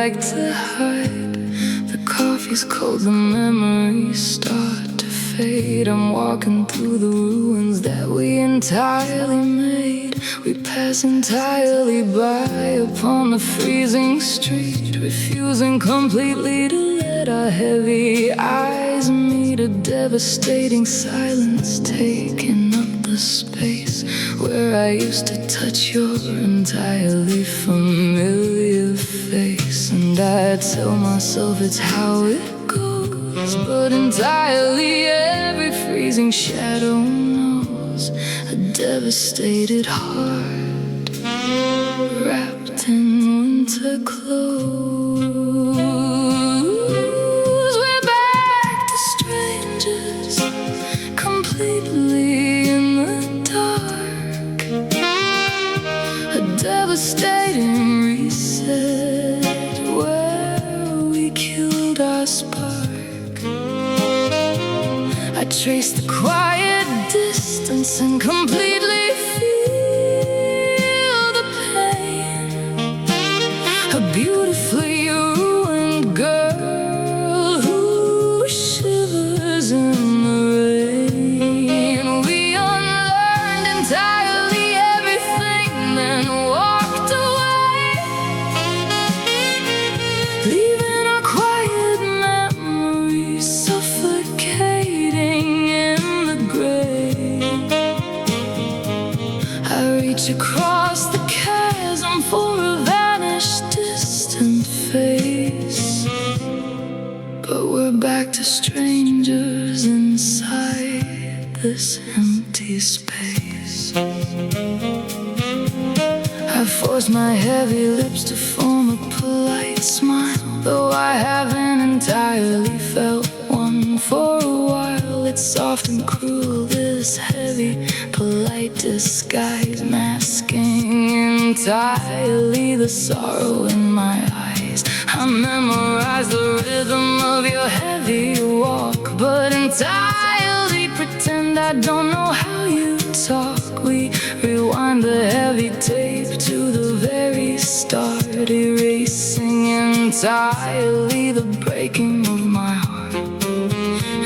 like to hide. The coffee's cold, the memories start to fade. I'm walking through the ruins that we entirely made. We pass entirely by upon the freezing street, refusing completely to let our heavy eyes meet. A devastating silence taking up the space where I used to touch your entirely familiar face. And I tell myself it's how it goes, but entirely every freezing shadow knows a devastated heart wrapped in winter clothes. We're back to strangers, completely in the dark. A devastating reset where we killed our spark. I trace the quiet distance and completely feel the pain. A beautifully ruined girl who shivers in the rain. We unlearned entirely everything, then walked away, leaving our quiet memories suffocating in the grave. I reach across the chasm for a vanished distant face, but we're back to strangers inside this empty space. I force my heavy lips to form a polite smile, though I haven't entirely felt one for a while. It's soft and cruel, this heavy, polite disguise, masking entirely the sorrow in my eyes. I memorize the rhythm of your heavy walk, but entirely pretend I don't know how you talk. We rewind the heavy tape to the very start, erasing entirely the breaking of my heart.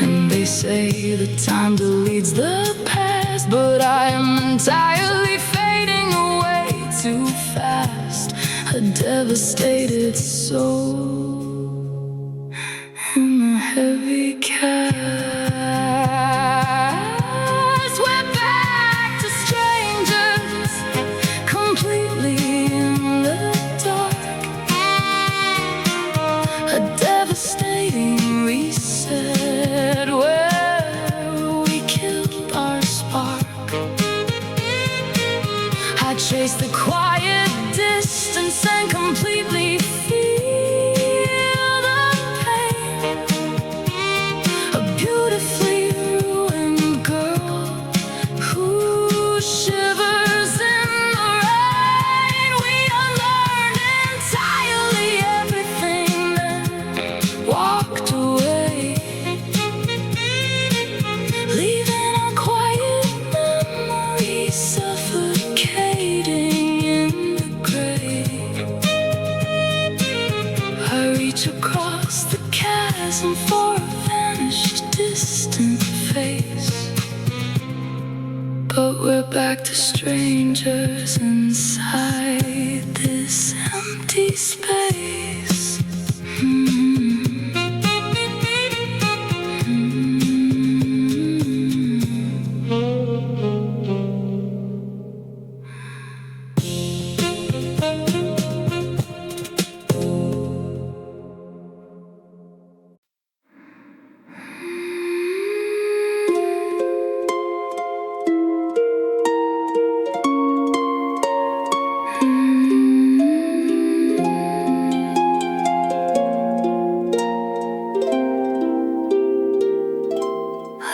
And they say that time deletes the past, but I am entirely fading away too fast. A devastated soul in a heavy cast. We're back to strangers, completely in the dark. A devastating reset where we killed our spark. I chase the quiet distance and completely feel the pain. A beautifully ruined girl who shivers in the rain. We unlearned entirely everything, then walked away, leaving our quiet memories suffocating in the grave. I reach across the chasm for a vanished distant face, but we're back to strangers inside this empty space.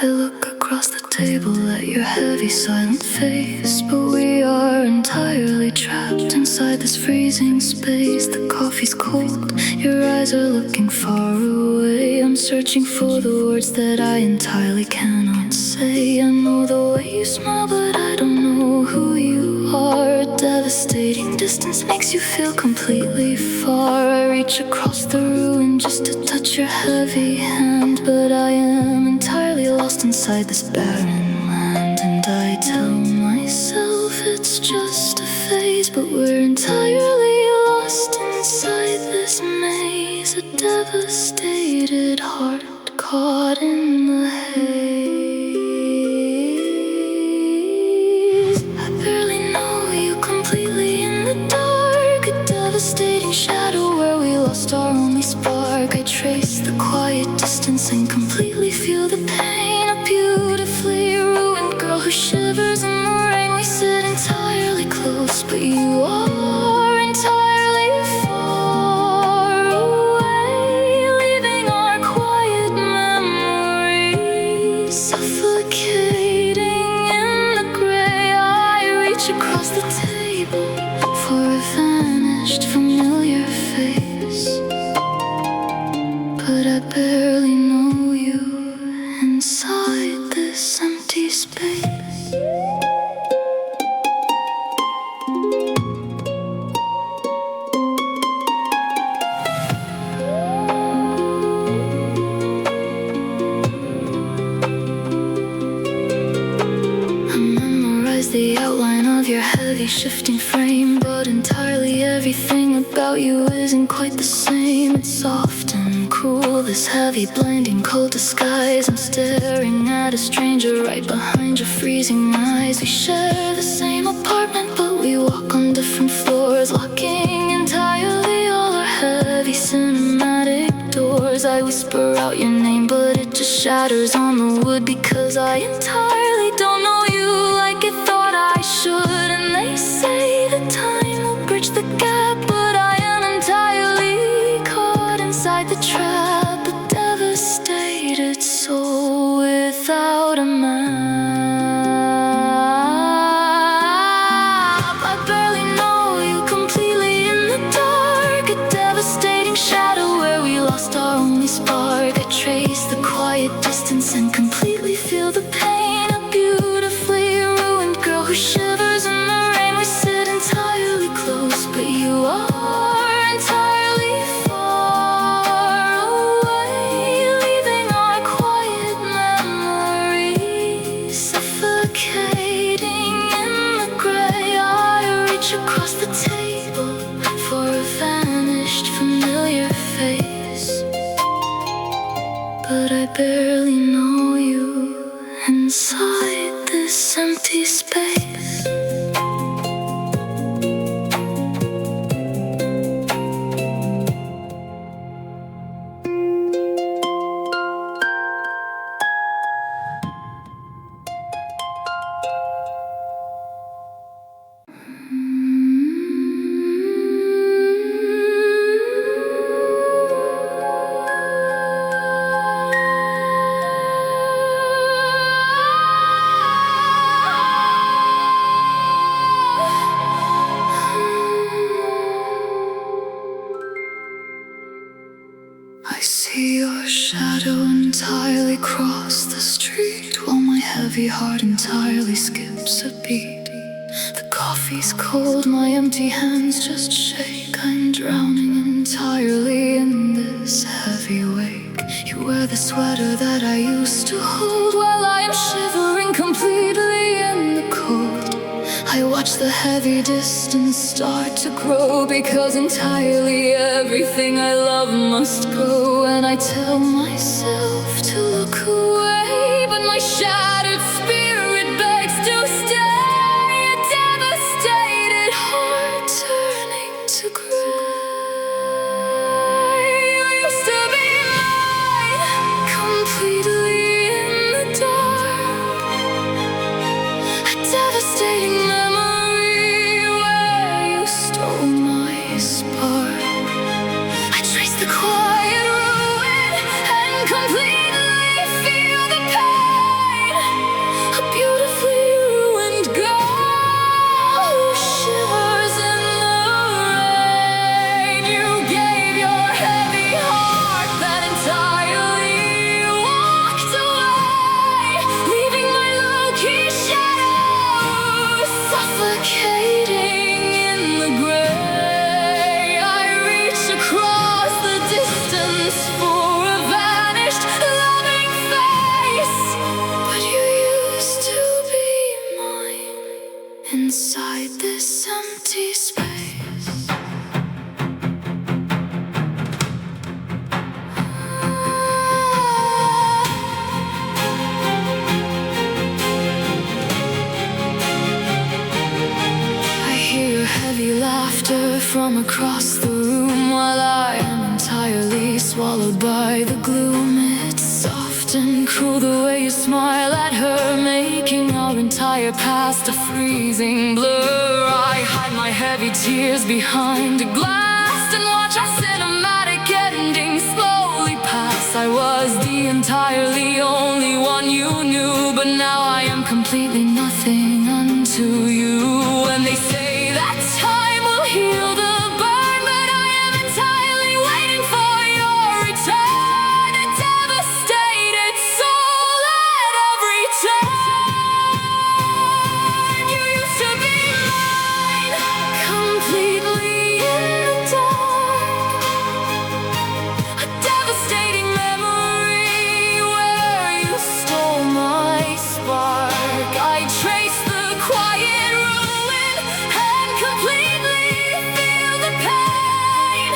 I look across the table at your heavy, silent face, but we are entirely trapped inside this freezing space. The coffee's cold, your eyes are looking far away. I'm searching for the words that I entirely cannot say. I know the way you smile, but I don't know who you heart. Devastating distance makes you feel completely far. I reach across the ruin just to touch your heavy hand, but I am entirely lost inside this barren land. And I tell myself it's just a phase, but we're entirely lost inside this maze. A devastated heart caught in the haze. I barely know you completely in the dark. A devastating shadow where we lost our only spark. I trace the quiet distance and completely feel the pain. A beautifully ruined girl who shivers in the rain. We sit entirely close, but you are entirely far away, leaving our quiet memories suffocating in the gray. I reach across the table for a vanished familiar face, but I barely know you inside this empty space. The outline of your heavy shifting frame, but entirely everything about you isn't quite the same. It's soft and cruel, this heavy blinding cold disguise. I'm staring at a stranger right behind your freezing eyes. We share the same apartment, but we walk on different floors, locking entirely all our heavy cinematic doors. I whisper out your name, but it just shatters on the wood, because I entirely don't know you like it thought I should. And they say that time will bridge the gap, but I am entirely caught inside the trap. A devastated soul without a map. I barely know you completely in the dark. A devastating shadow where we lost our only spark. I trace the quiet distance and completely feel the pain. A beautifully ruined girl who shivers in the rain. We sit entirely close, but you are entirely far away, leaving our quiet memories suffocating in the gray. I reach across the table for a vanished familiar face, but I barely know you inside this empty space. I see your shadow entirely cross the street, while my heavy heart entirely skips a beat. The coffee's cold, my empty hands just shake. I'm drowning entirely in this heavy wake. You wear the sweater that I used to hold, while I am shivering completely in the cold. I watch the heavy distance start to grow, because entirely everything I love must go. And I tell myself to look away, but my shattered spirit begs to stay. A devastated heart turning to gray. You used to be mine, completely in the dark. A devastating memory where you stole my spark. I trace the quiet ruin and completely feel the pain. A swallowed by the gloom. It's soft and cruel the way you smile at her, making our entire past a freezing blur. I hide my heavy tears behind a glass and watch our cinematic ending slowly pass. I was the entirely only one you knew, but now I am completely nothing unto you. And they say that time will heal the burn, but I am entirely waiting for your return. A devastated soul at every turn. You used to be mine, completely in the dark. A devastating memory where you stole my spark. I trace the quiet ruin and completely feel the pain.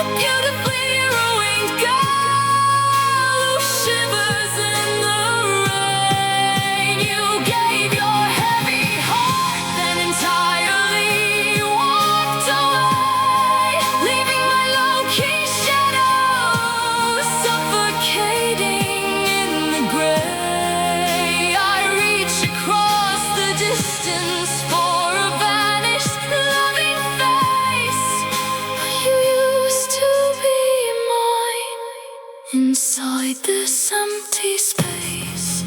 A beautifully ruined girl who shivers in the rain. You gave your heavy heart, then entirely walked away, leaving my low-key shadows suffocating in the gray. I reach across the distance for a vanished loving face. You used to be mine inside this empty space.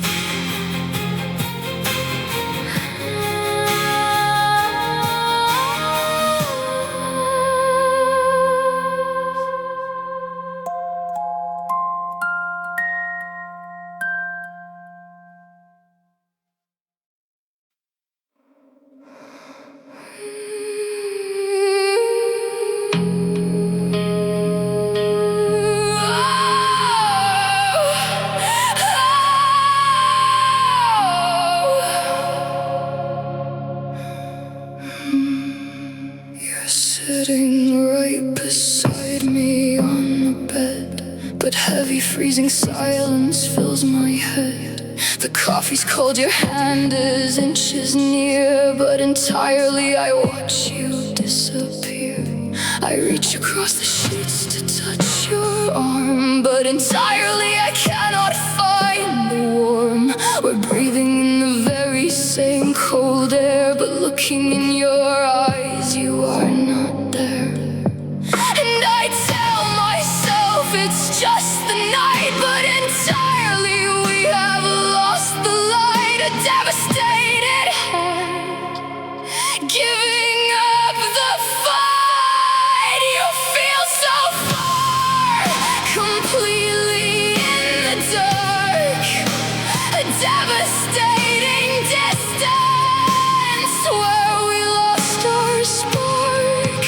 You're sitting right beside me on the bed, but heavy freezing silence fills my head. The coffee's cold, your hand is inches near, but entirely I watch you disappear. I reach across the sheets to touch your arm, but entirely I cannot find the warmth. We're breathing in the very same cold air, but looking in your eyes, you are not there. And I tell myself it's just the night, but entirely we have lost the light. A devastated heart, giving up the fight. You feel so far, completely in the dark. A devastating distance where we lost our spark.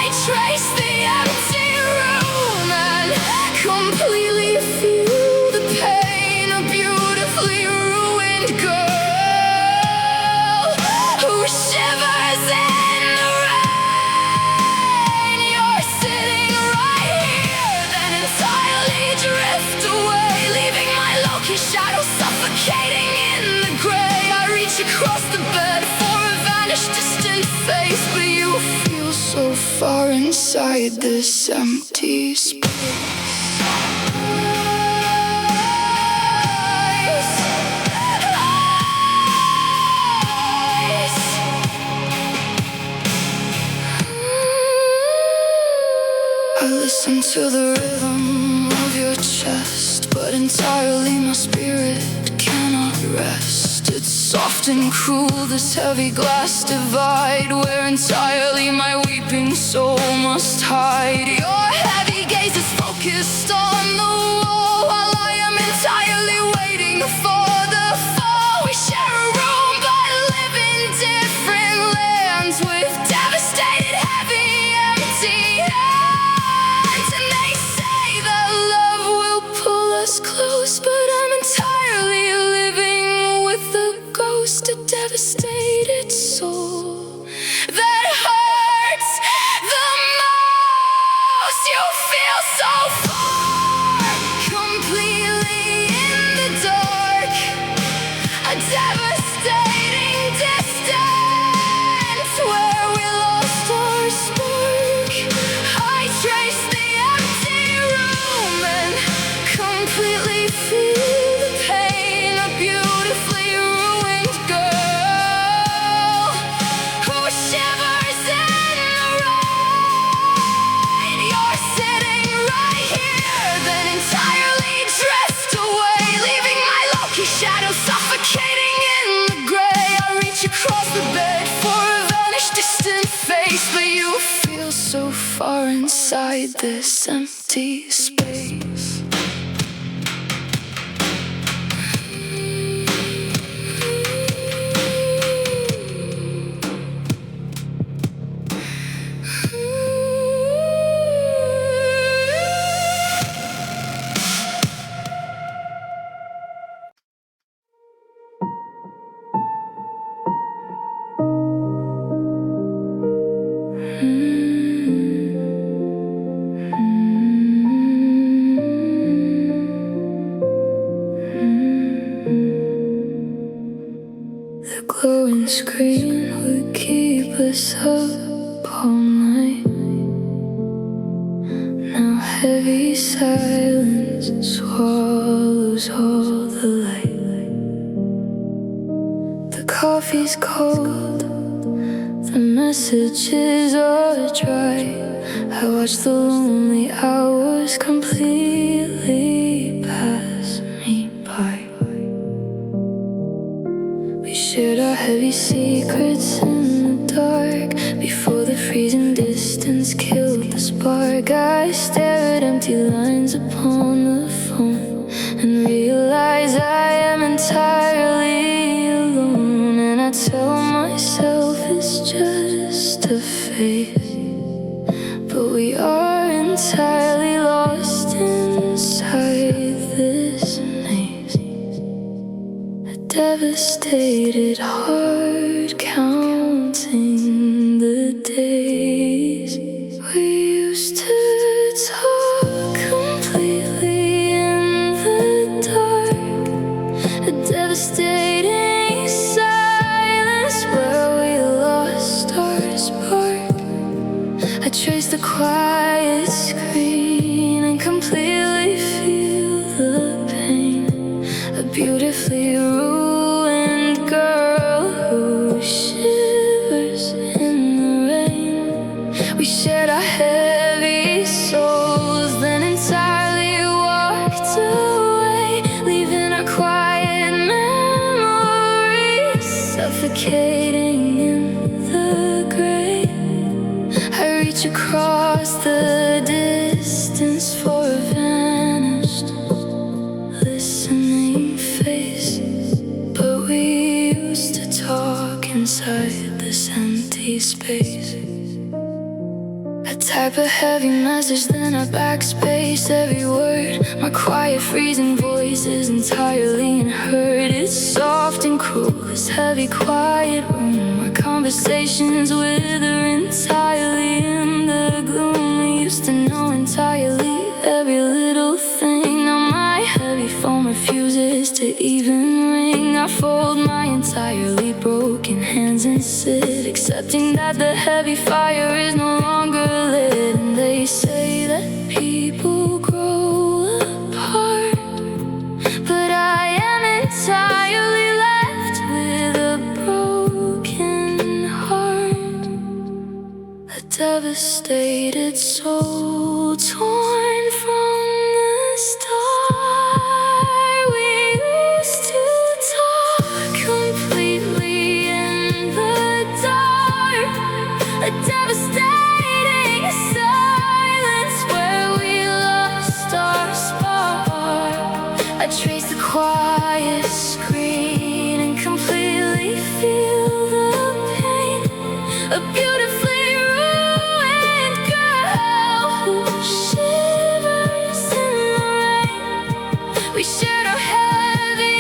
I trace the empty room and completely feel the pain. A beautifully ruined girl who shivers in the rain. You're sitting right here, then entirely drift away, leaving my low-key shadow suffocating in the gray. I reach across the bed for a vanished distant face, but you feel so far inside this empty space. I listen to the rhythm of your chest, but entirely my spirit cannot rest. It's soft and cruel, this heavy glass divide, where entirely my weeping soul must hide. Your heavy gaze is focused on the wall, while I am entirely waiting for the fall. We share a room, but live in different lands, with devastated, heavy, empty hands. And they say that love will pull us close, but I'm entirely living with the ghost. A devastated soul that hurts the most. You feel so far, feel the pain, a beautifully ruined girl who shivers in the rain. You're sitting right here, then entirely drift away, leaving my low-key shadow suffocating in the gray. I reach across the bed for a vanished distant face, but you feel so far inside this empty space. The glowing screen would keep us up all night. Now heavy silence swallows all the light. The coffee's cold, the messages are dry. I watch the lonely hours completely pass me by. We shared our heavy secrets in the dark before the freezing distance killed the spark. I stare at empty lines upon the phone and realize I am entirely alone. And I tell myself it's just a phase, but we are entirely lost inside this maze. A devastated heart counting the days. We used to talk completely in the dark. A devastating silence where we lost our spark. I trace the quiet screen and completely feel the pain. A beautifully ruined girl who shivers in the rain. We shared our heavy souls, then entirely walked away, leaving our quiet memories suffocating in the gray. I reach across the distance for a vanished listening face, but we used to talk inside this empty space. I type a heavy message, then I backspace every word. My quiet, freezing voice is entirely unheard. It's soft and cruel, this heavy, quiet room. Our conversations wither entirely in the gloom. We used to know entirely every little thing. Now my heavy phone refuses to even ring. I fold my entirely broken hands and sit, accepting that the heavy fire is no longer lit. And they say that people grow apart, but I am entirely left with a broken heart. A devastated soul torn from the start. We used to talk completely in the dark. A devastating silence where we lost our spark. I trace the quiet screen and completely feel the pain. A beautifully ruined girl who shivers in the rain. We shared our heavy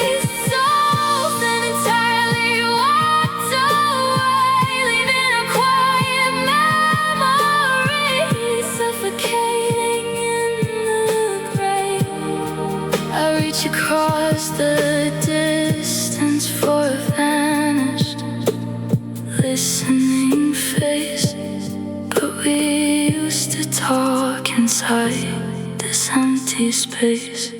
souls and entirely walked away, leaving our quiet memories suffocating in the gray. I reach across the distance for a vanished listening face, but we used to talk inside this empty space.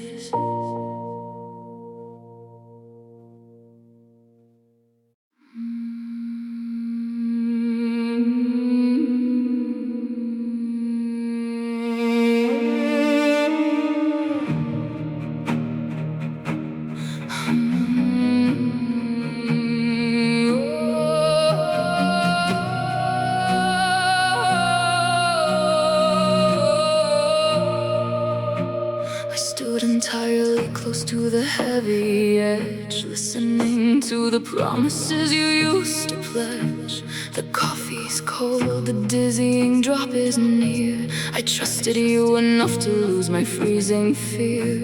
entirely close to the heavy edge, listening to the promises you used to pledge. The coffee's cold, the dizzying drop is near. I trusted you enough to lose my freezing fear.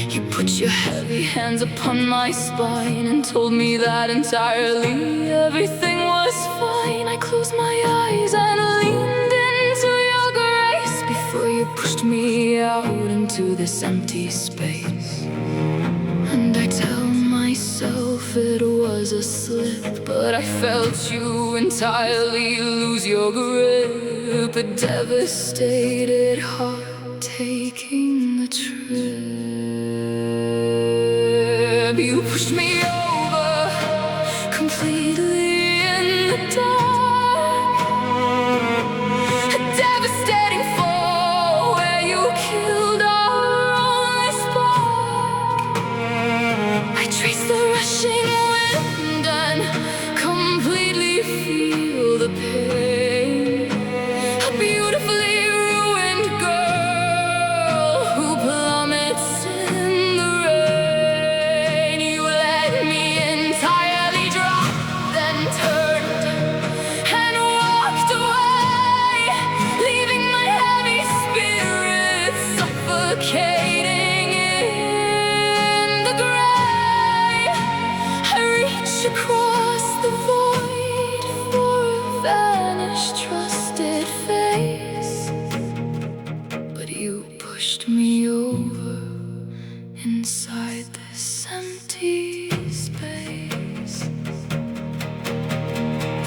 You put your heavy hands upon my spine and told me that entirely everything was fine. I closed my eyes and leaned into your grace before you pushed me out into this empty space. And I tell myself it was a slip, but I felt you entirely lose your grip. A devastated heart taking the trip. You pushed me over completely in the dark. A devastating fall where you killed our only spark. I trace the rushing wind and completely feel the pain. A beautifully ruined girl who plummets in the rain. You let me entirely drop, then turned and walked away, leaving my heavy spirit suffocating in the gray. I reach across the void for a vanished trusted face, but you pushed me over inside this empty space.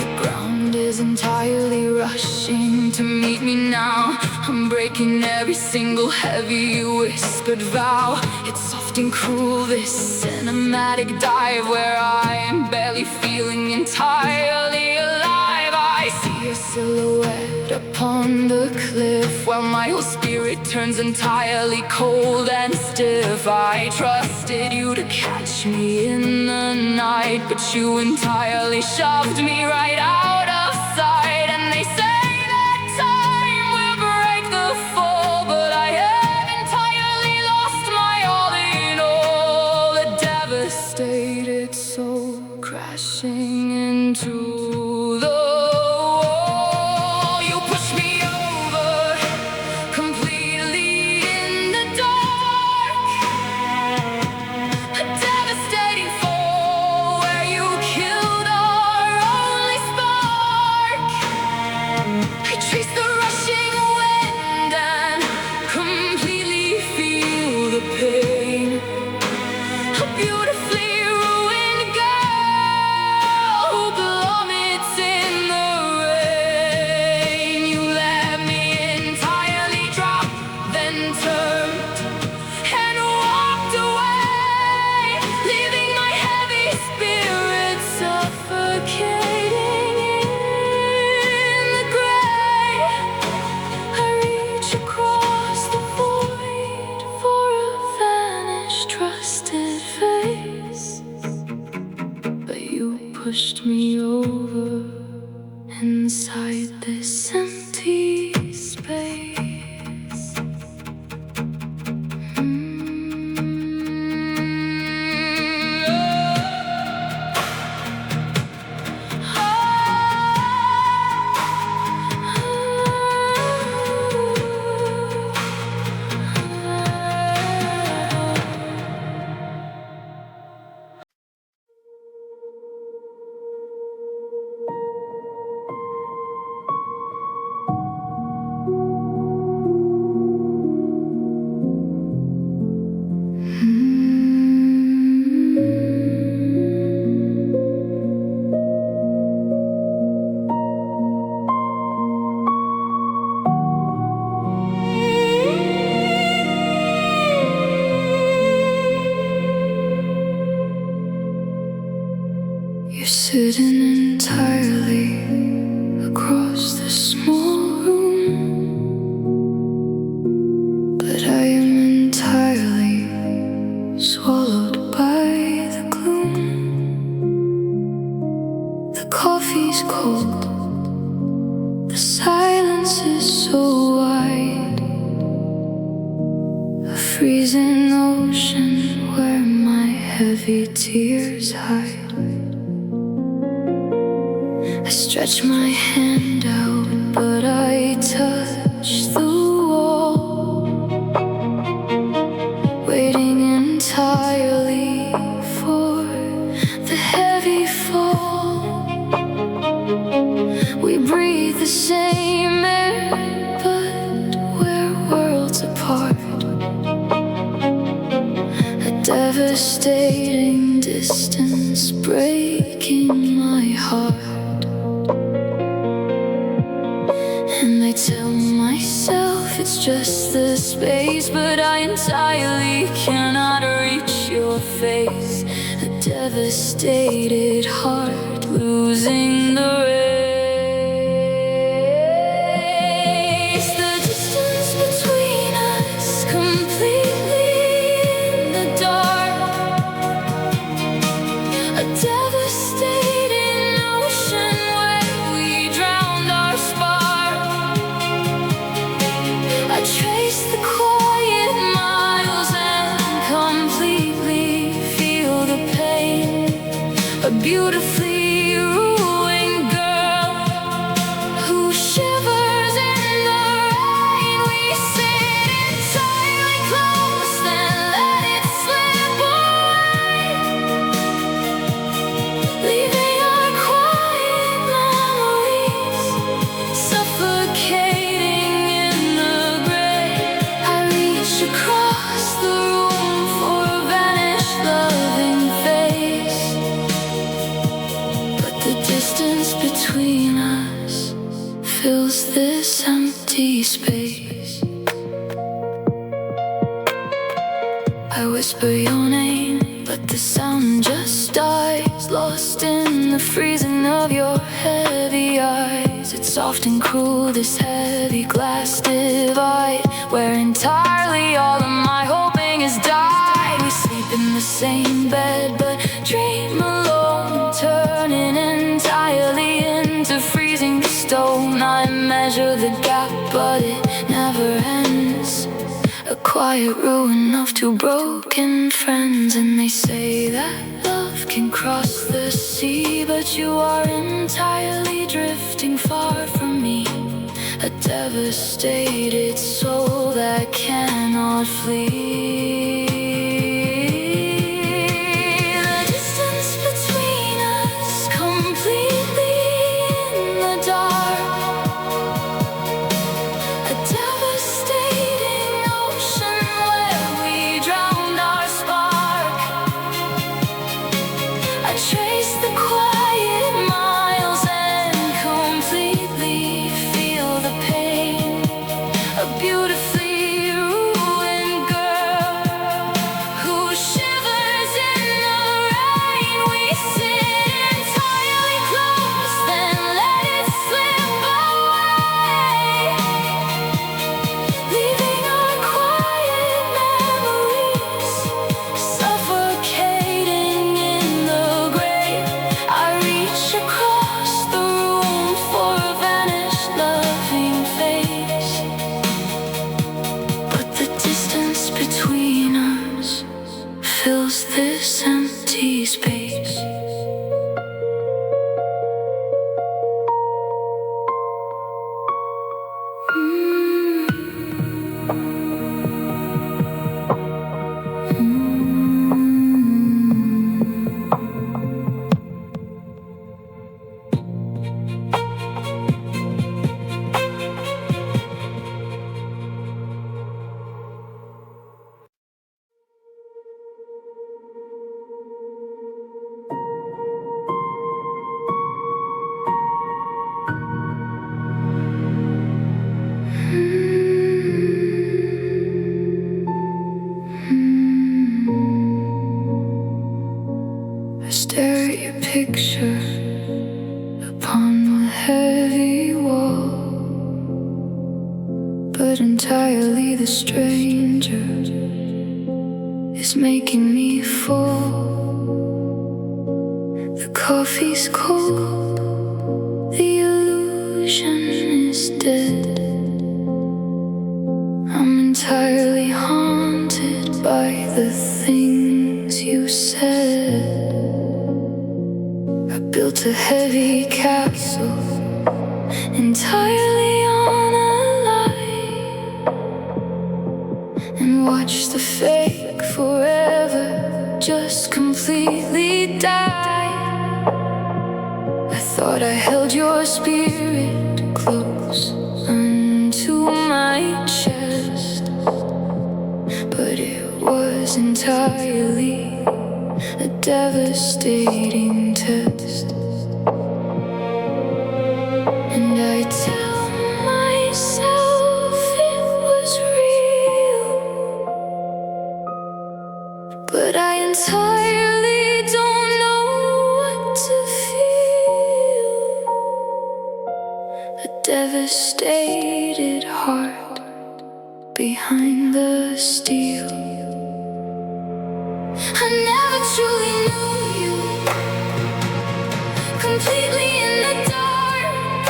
The ground is entirely rushing to meet me now. I'm breaking every single heavy whispered vow. It's soft and cruel, this cinematic dive where I am barely feeling entirely alive. I see your silhouette upon the cliff while my whole spirit turns entirely cold and stiff. I trusted you to catch me in the night, but you entirely shoved me right out of sight. And they say that time will break the fall, but I have entirely lost my all in all. A devastated soul crashing into the wall. You pushed me over completely in the dark. A devastating fall where you killed our only spark. I trace the rushing wind and completely feel the pain. A beautifully ruined girl who plummets in the rain. You let me entirely drop, then turned and walked away, leaving my heavy spirit suffocating in the gray. I reach across the void for a vanished trusted face, but you pushed me over inside this empty space. You're sitting entirely across this small room, but I am entirely swallowed by the gloom. The coffee's cold, the silence is so wide, a freezing ocean heavy tears hide. I stretch my hand out, but I touch the wall, waiting entirely for the heavy fall. We breathe the same air, but we're worlds apart. A devastating distance breaking my heart. And I tell myself it's just the space, but I entirely cannot reach your face. A devastated heart losing the race. The distance between us completely in the dark. A devastating ocean where we drowned our spark. I trace the quiet miles and completely feel the pain. A beautifully ruined girl who shivers in the rain. We sit entirely close, then let it slip away, leaving our quiet memories suffocating in the gray. I reach across the room for a vanished loving face, but the distance between us fills this empty space. I whisper your name, but the sound just dies, lost in the freezing of your heavy eyes. It's soft and cruel, this heavy glass divide, where entirely all of my hoping has died. We sleep in the same bed, but dream alone, turning entirely into freezing stone. I measure the gap, but it never ends. A quiet ruin of two broken friends. And they say that love can cross the sea, but you are entirely drifting far from me. A devastated soul that cannot flee. The distance between us completely in the dark. A devastating ocean where we drowned our spark. I trace the quiet miles and completely feel the pain. A beautifully ruined girl who shivers in the rain. We sit entirely close, then let it slip away, leaving our quiet memories suffocating in the grave. I reach across the room for a vanished loving face, but the distance between us fills this empty space. I stare at your picture upon the heavy wall, but entirely the stranger is making me fall. The coffee's cold, the illusion is dead. I'm entirely haunted by the things you said. I built a heavy castle entirely on a lie, and watched the fake forever just completely die. I thought I held your spirit close unto my chest, but it was entirely a devastating test. And I tell myself it was real, but I entirely don't know what to feel. A devastated heart behind the steel. I never truly knew you, completely in the dark,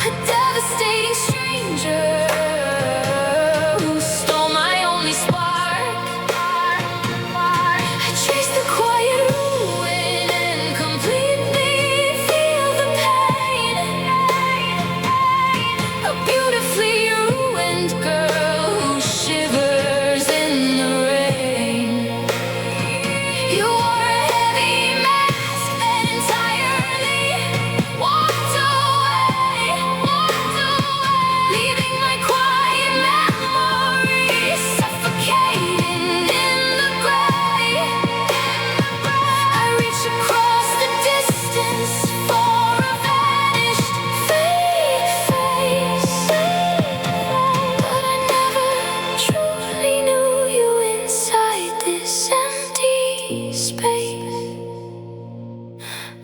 a devastating stranger who stole my only spark. I traced the quiet ruin and completely feel the pain. A beautifully ruined girl who shivers in the rain. You wore a heavy mask that entirely walked away, leaving my quiet memories suffocating in the gray. I reach across the distance for a vanished fake face, but I never truly knew you inside this empty space.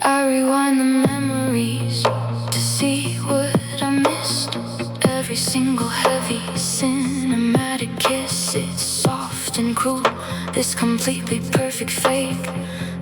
I rewind the memories to see what I missed. Every single heavy cinematic kiss, it's soft and cruel, this completely perfect fake,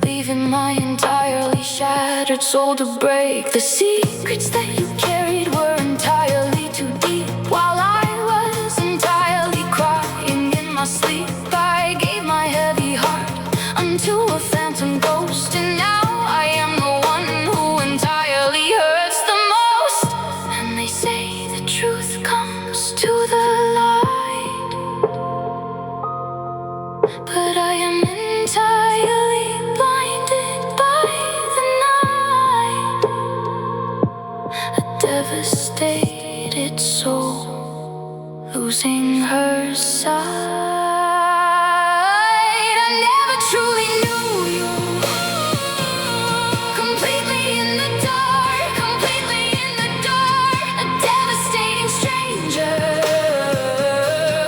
leaving my entirely shattered soul to break. The secrets that you carried were entirely too deep, while I was entirely crying in my sleep. I gave my heavy heart unto a phantom ghost, and now I am the one who entirely hurts the most. And they say the truth comes to the light, but I am entirely blinded by the night. A devastated soul losing her sight. I never truly knew you, completely in the dark, completely in the dark. A devastating stranger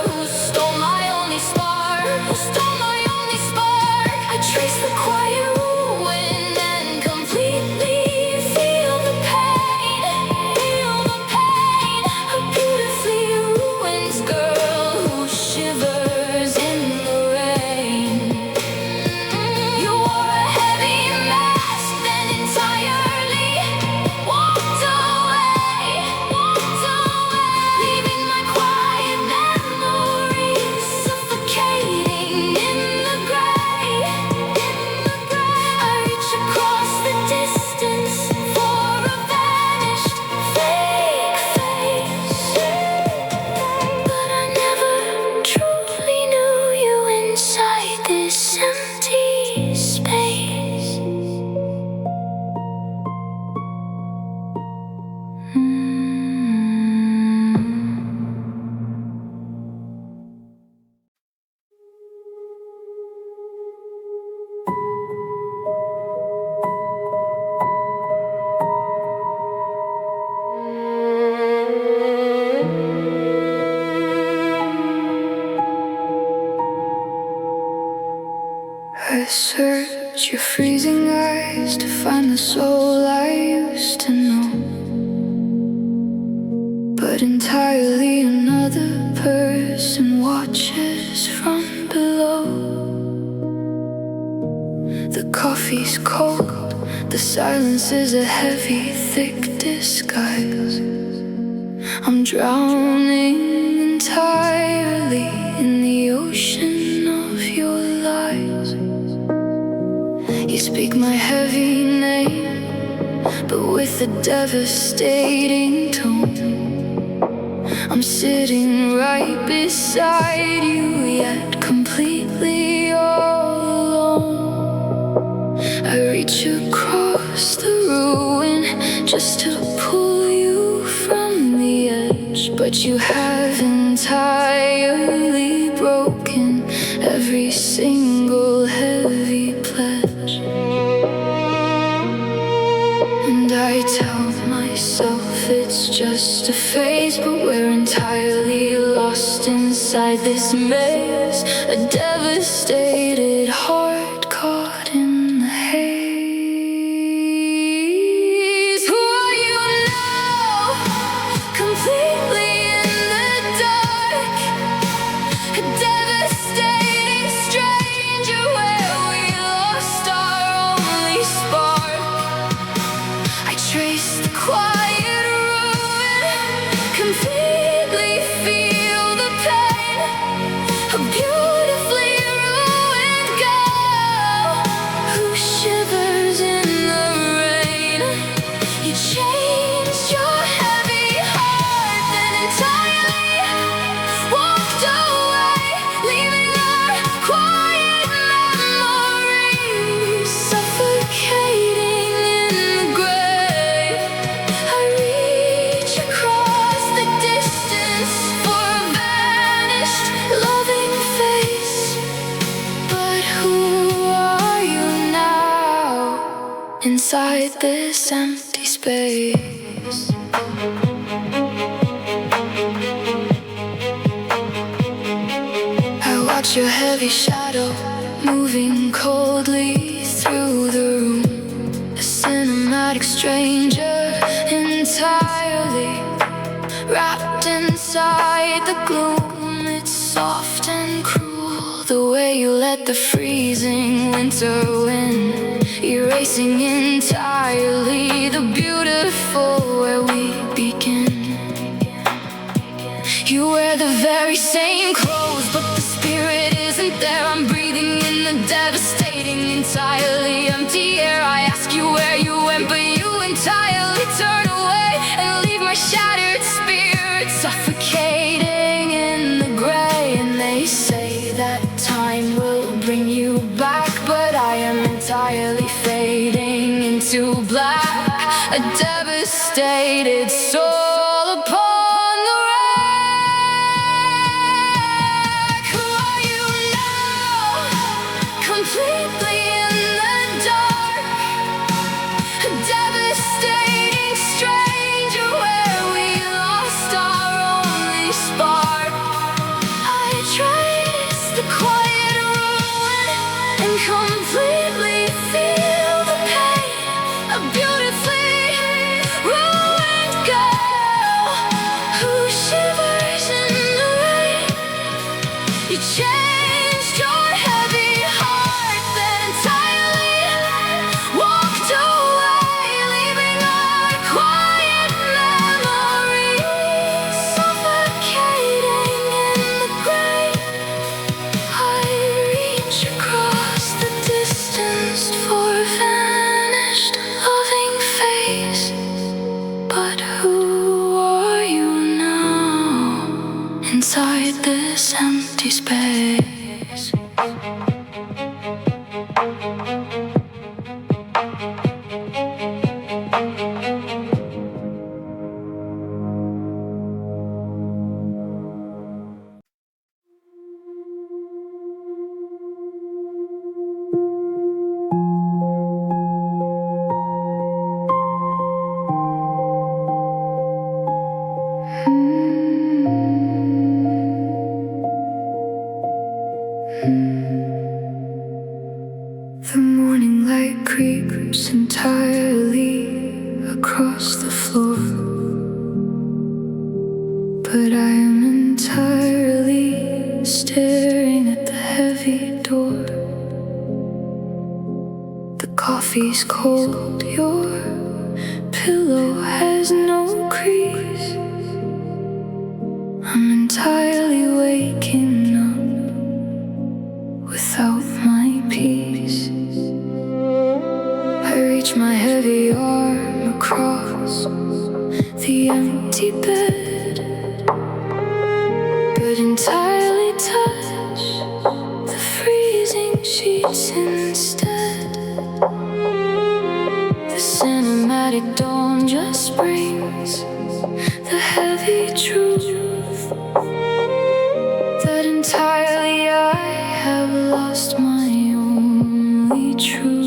who stole my only spark, who stole my only spark. I trace the quiet ruin and completely feel the pain, feel the pain. A beautifully ruined girl who shivers in the rain. You wore a heavy mask, then entirely walked away, leaving my quiet memories suffocating in the gray. I reach across the distance for a vanished fake face, but I never truly knew you inside this empty space. I search your freezing eyes to find the soul I used to know, but entirely another person watches from below. The coffee's cold, the silence is a heavy, thick disguise. I'm drowning entirely in the ocean of your light. You speak my heavy name, but with a devastating tone. I'm sitting right beside you, yet completely all alone. I reach across the ruin just to pull you from the edge, but you have entirely broken every single heavy pledge. And I tell myself it's just a phase, but we're entirely lost inside this maze. A devastated heart caught in the haze. Who are you now? Completely in the dark. A devastating stranger where we lost our only spark. I trace the quiet ruin, completely feel the pain. A beautifully ruined girl who shivers in the rain. You changed your heavy heart, then entirely walked away, leaving our quiet memories suffocating in the grave. I reach across the distance for a vanished loving face. But who are you now inside this empty space? I watch your heavy shadow moving coldly through the room. A cinematic stranger, entirely wrapped inside the gloom. It's soft and cruel, the way you let the freezing winter wind erasing entirely the beautiful where we begin. You wear the very same clothes, but the spirit isn't there. I'm breathing in the devastating, entirely empty air. I ask you where you went, but you entirely turn away and leave my shattered spirit suffocating in the gray. And they say that time will bring you back, but I am entirely fading into black. A devastated soul upon the rack. Who are you now? Completely in the dark. A devastating stranger where we lost our only spark. I trace the quiet ruin and completely feel the pain. A beautifully ruined girl who shivers in the rain. You changed your heavy heart, then entirely walked away, leaving our quiet memories suffocating in the gray. I reach across the distance for a vanished loving face. But who are you now inside this empty space? The morning light creeps entirely across the floor, but I am entirely staring at the heavy door. The coffee's cold, your pillow has no crease. I'm entirely waking up without my peace. reach my heavy arm across the empty bed, but entirely touch the freezing sheets instead. The cinematic dawn just brings the heavy truth that entirely I have lost my only truth.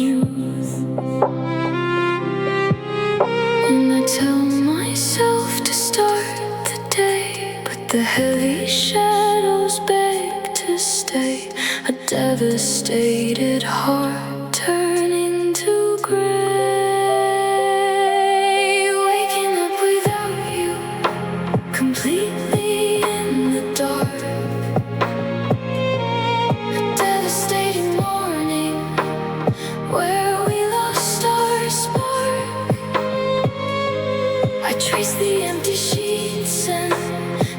And I tell myself to start the day, but the heavy shadows beg to stay. A devastated heart turning to gray, waking up without you, completely in the dark. A devastating morning where we lost our spark. I trace the empty sheets and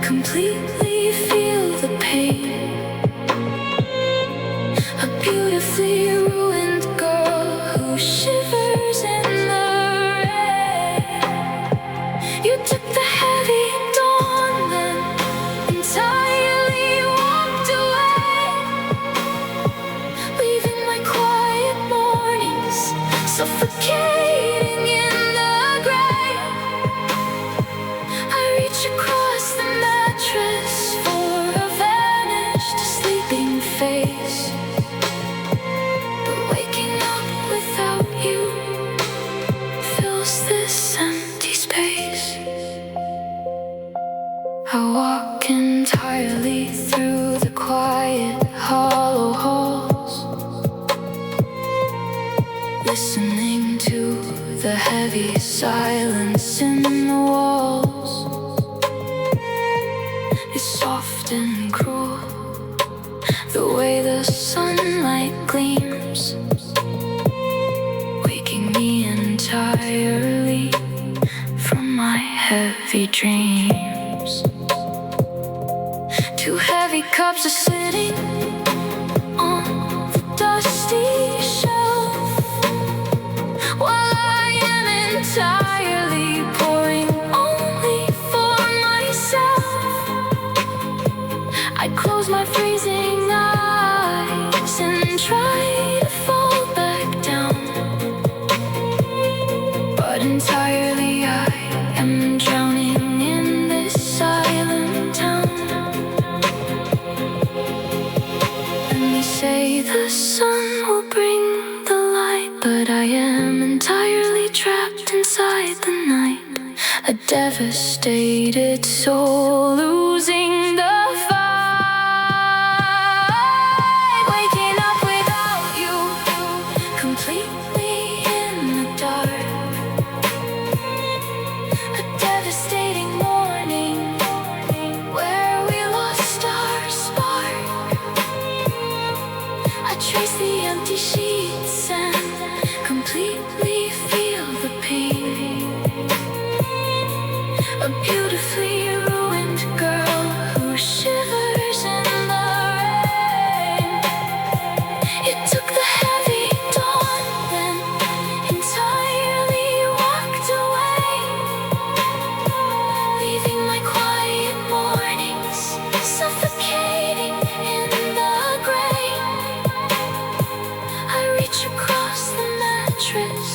completely feel the pain. A beautifully ruined girl who shivers in the rain. You took the heavy dawn, then entirely walked away, leaving my quiet mornings suffocating in the gray. I reach across the mattress for a vanished sleeping face, but waking up without you fills this empty space. I walk entirely through the quiet, hollow halls, listening to the heavy silence in the walls. It's soft and cruel, the way the sunlight gleams, waking me entirely from my heavy dreams. Two heavy cups are sitting on the dusty shelf, while I am entirely pouring only for myself. I close my freezing eyes and try to fall back down, but entirely I am drowning in this silent town. And they say the sun will bring the light, but I am entirely trapped inside the night. A devastated soul losing the fight, waking up without you, completely in the dark. A devastating morning where we lost our spark. I trace the empty sheets and completely feel the pain. A beautifully ruined girl who shivers in the rain. You took the heavy dawn, then entirely walked away, leaving my quiet mornings suffocating in the gray. I reach across the mattress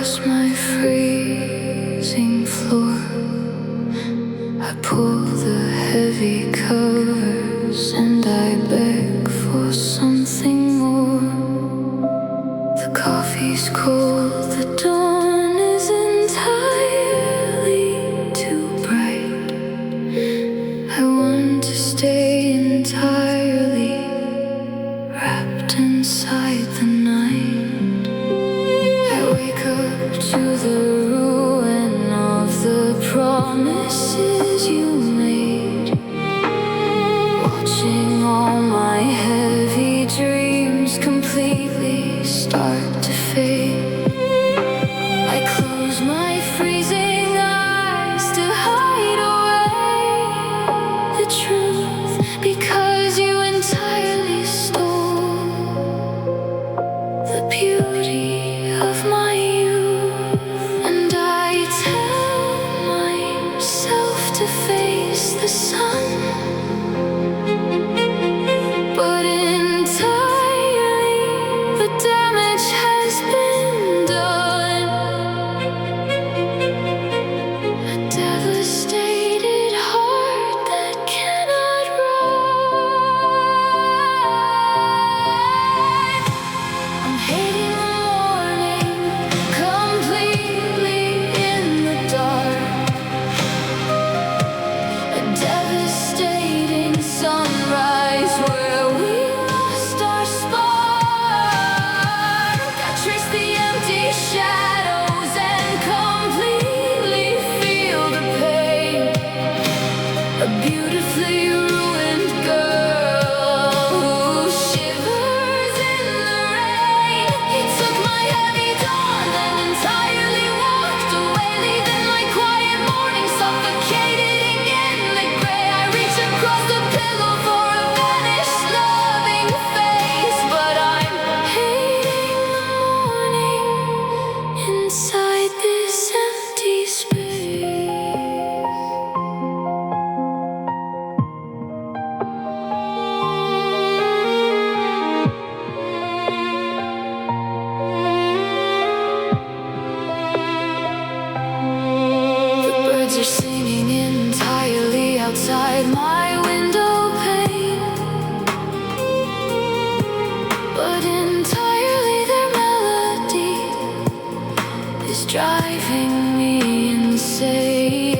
across my freezing floor. I pull the heavy covers and I beg for something more. The coffee's cold, the dawn is entirely too bright. I want to stay entirely wrapped inside the night. I wake up to the ruin of the promises you made, watching all my heavy dreams completely start to fade. I close my freezing eyes to hide away the truth, because you entirely stole the beauty of my youth. And I tell myself to face the sun, but entirely the damage has been done. A devastated heart that cannot run. I'm hating the morning, completely in the dark. A devastating sunrise where we lost our spark. I trace the empty shadows and completely feel the pain. A beautifully ruined girl who shivers in the rain. He took my heavy dawn and entirely walked away, leaving my quiet morning suffocating in the gray. I reach across the pillow for a vanished loving face, but I'm hating the morning inside this empty space. The birds are singing entirely outside my window pane, but entirely their melody is driving me insane.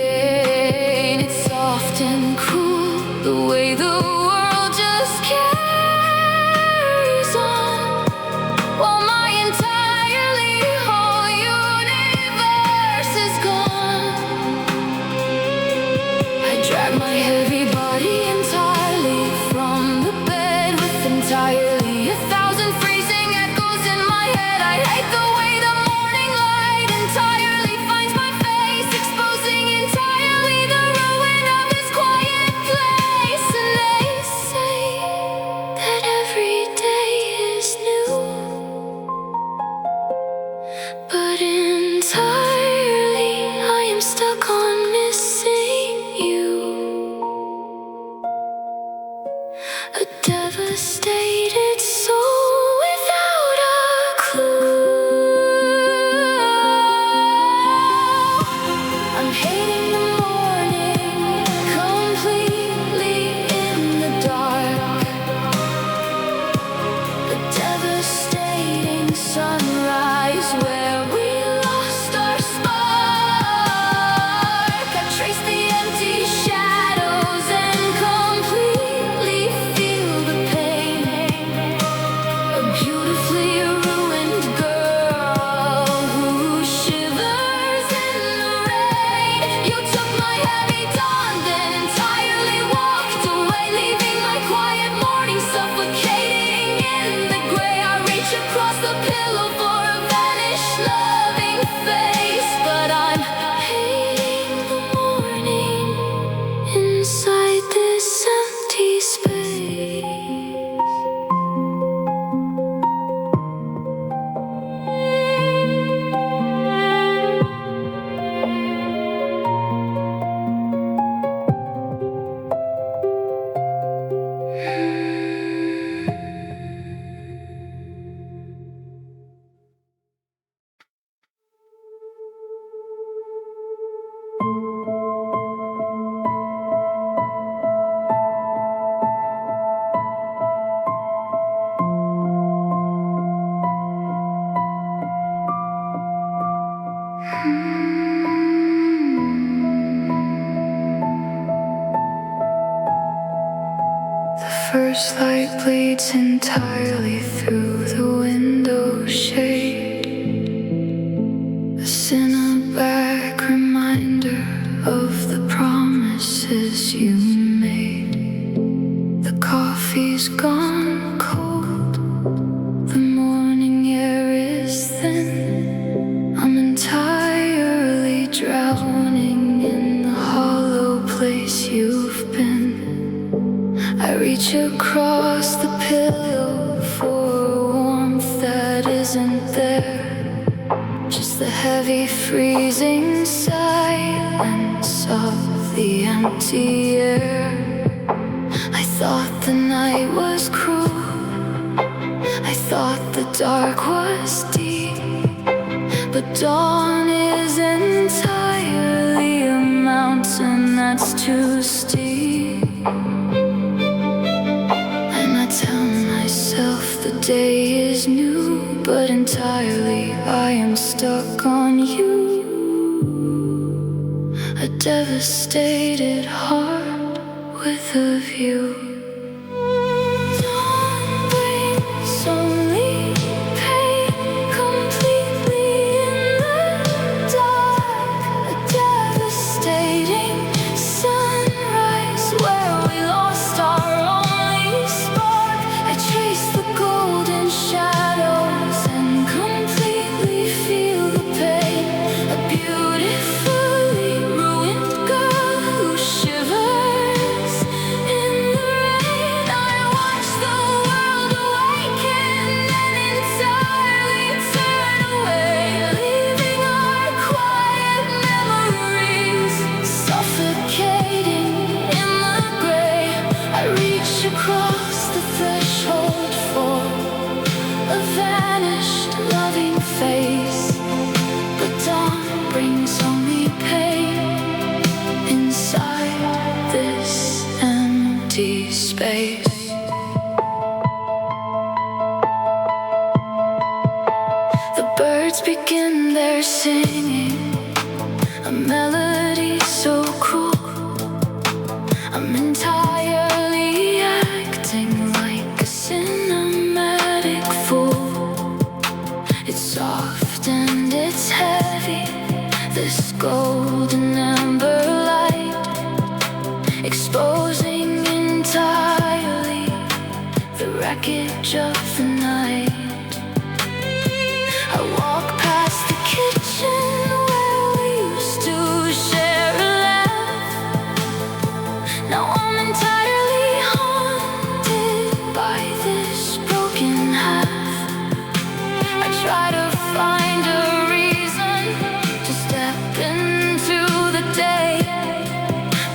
It's soft and cool, the way the world just carries on, while my entirely whole universe is gone. I drag my heavy body entirely from the bed with entirely 1,000 freezing echoes in my head. I hate the way the morning light entirely finds my face, exposing entirely the ruin of this quiet place. And they say that every day is new, but entirely I am stuck on missing you. A devastated soul without a clue. I'm hating the morning, completely in the dark. A devastating sunrise where we lost First light bleeds entirely through the window shade, a cinematic reminder of the promises you made. The coffee's gone cold, the morning air is thin. I'm entirely drowning in the hollow place you've been. I reach across the pillow for warmth that isn't there, just the heavy freezing silence of the empty air. I thought the night was cruel, I thought the dark was deep, but dawn is entirely a mountain that's too steep. Tell myself the day is new, but entirely I am stuck on you. A devastated heart with a view. Dawn brings only pain, completely in the dark. A devastating sunrise where we lost our only spark. Chase the golden shadows and completely feel the pain. A beautifully ruined girl who shivers in the rain. I watch the world awaken and entirely turn away, leaving our quiet memories suffocating in the gray. I reach across the threshold for a vanished loving face, but dawn brings only pain inside this empty space. The birds begin their singing, a melody so cruel. I'm entirely acting like a cinematic fool. It's soft and it's heavy, this golden amber light, exposing entirely the wreckage of the night. I walk past the kitchen where we used to share a laugh. Now I'm entirely haunted by this broken half. I try to find a reason to step into the day,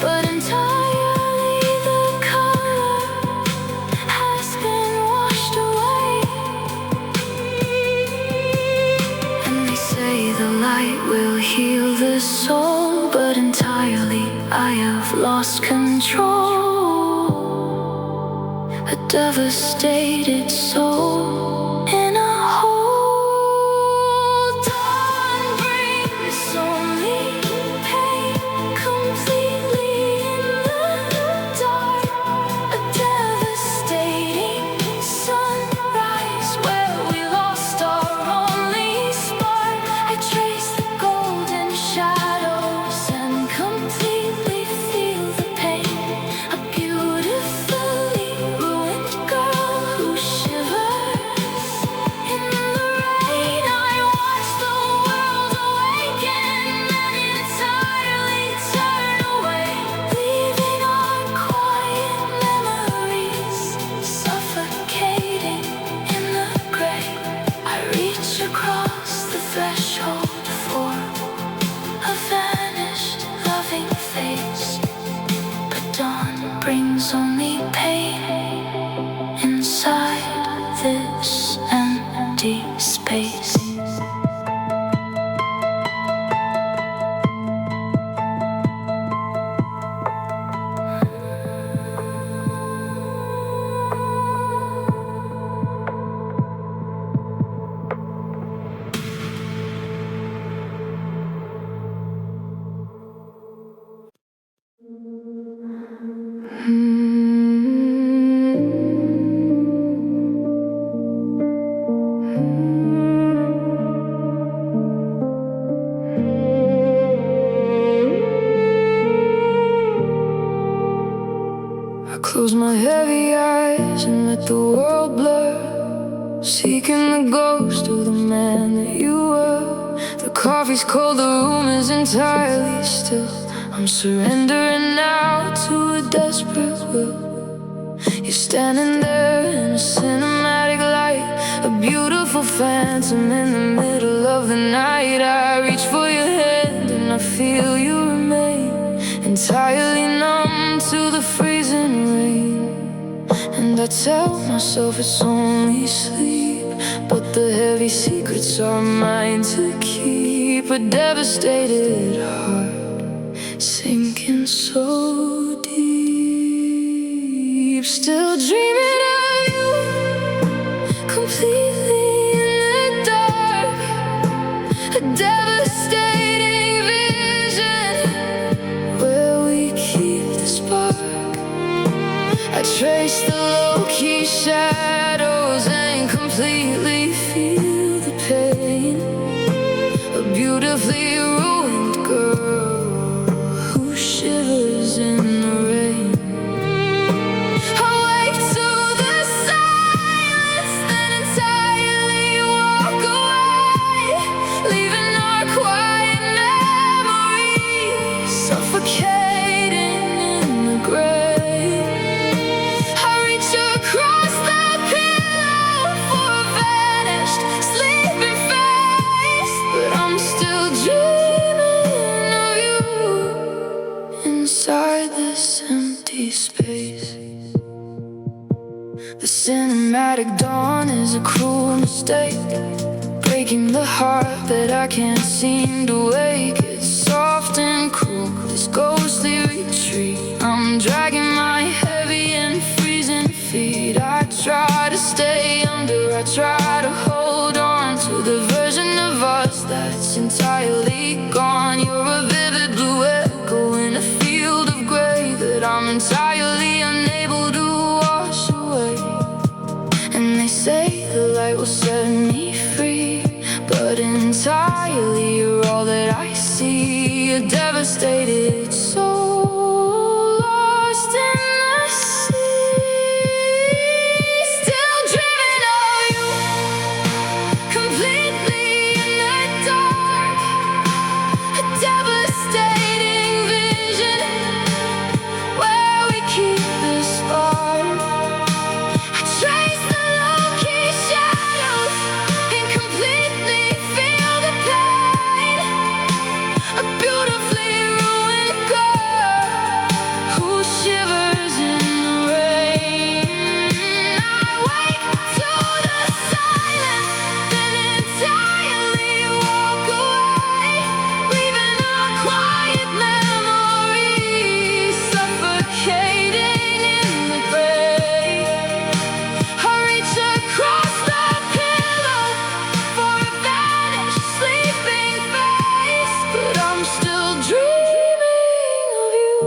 but entirely the color has been washed away. And they say the light will heal the soul, but entirely I have lost control. A devastated soul in a hole. Dawn brings only pain, completely in the dark. A devastating sunrise where we lost our only spark. I trace the golden shadows and completely feel the pain. A beautifully ruined girl who shivers in the rain. I watch the world awaken and entirely turn away, leaving our quiet memories suffocating in the gray. I reach across the threshold for a vanished loving face, but dawn brings only pain inside this empty space. coffee's cold, the room is entirely still. I'm surrendering now to a desperate will. You're standing there in a cinematic light, a beautiful phantom in the middle of the night. I reach for your hand and I feel you remain entirely numb to the freezing rain. And I tell myself it's only sleep, but the heavy secrets are mine to keep. A devastated heart sinking so deep, still dreaming of you, completely in the dark. A devastating vision where we keep the spark. I trace the low-key shadows and completely feel the pain. A beautifully ruined girl who shivers in the rain. I wake to the silence, then entirely walk away, leaving our quiet memories suffocating in the grave. I reach across the pillow for a vanished, sleeping face, but I'm still dreaming of you inside this empty space. The cinematic dawn is a cruel mistake, breaking the heart that I can't seem to wake. It's soft and cruel, this ghostly retreat. I'm dragging my heavy and freezing feet. I try to stay under, I try to hold on to the version of us that's entirely gone. You're a vivid blue echo in a field of gray that I'm entirely unable to wash away. And they say the light will set me free, but entirely you're all that I see. A devastated soul lost in the sea, still dreaming of you, completely in the dark. A devastating vision where we keep the spark. I trace the low-key shadows and completely feel the pain. A beautifully ruined girl who shivers in the rain. I wake to the silence, then entirely walk away, leaving our quiet memories suffocating in the grave. I reach across the pillow for a vanished, sleeping face, but I'm still dreaming of you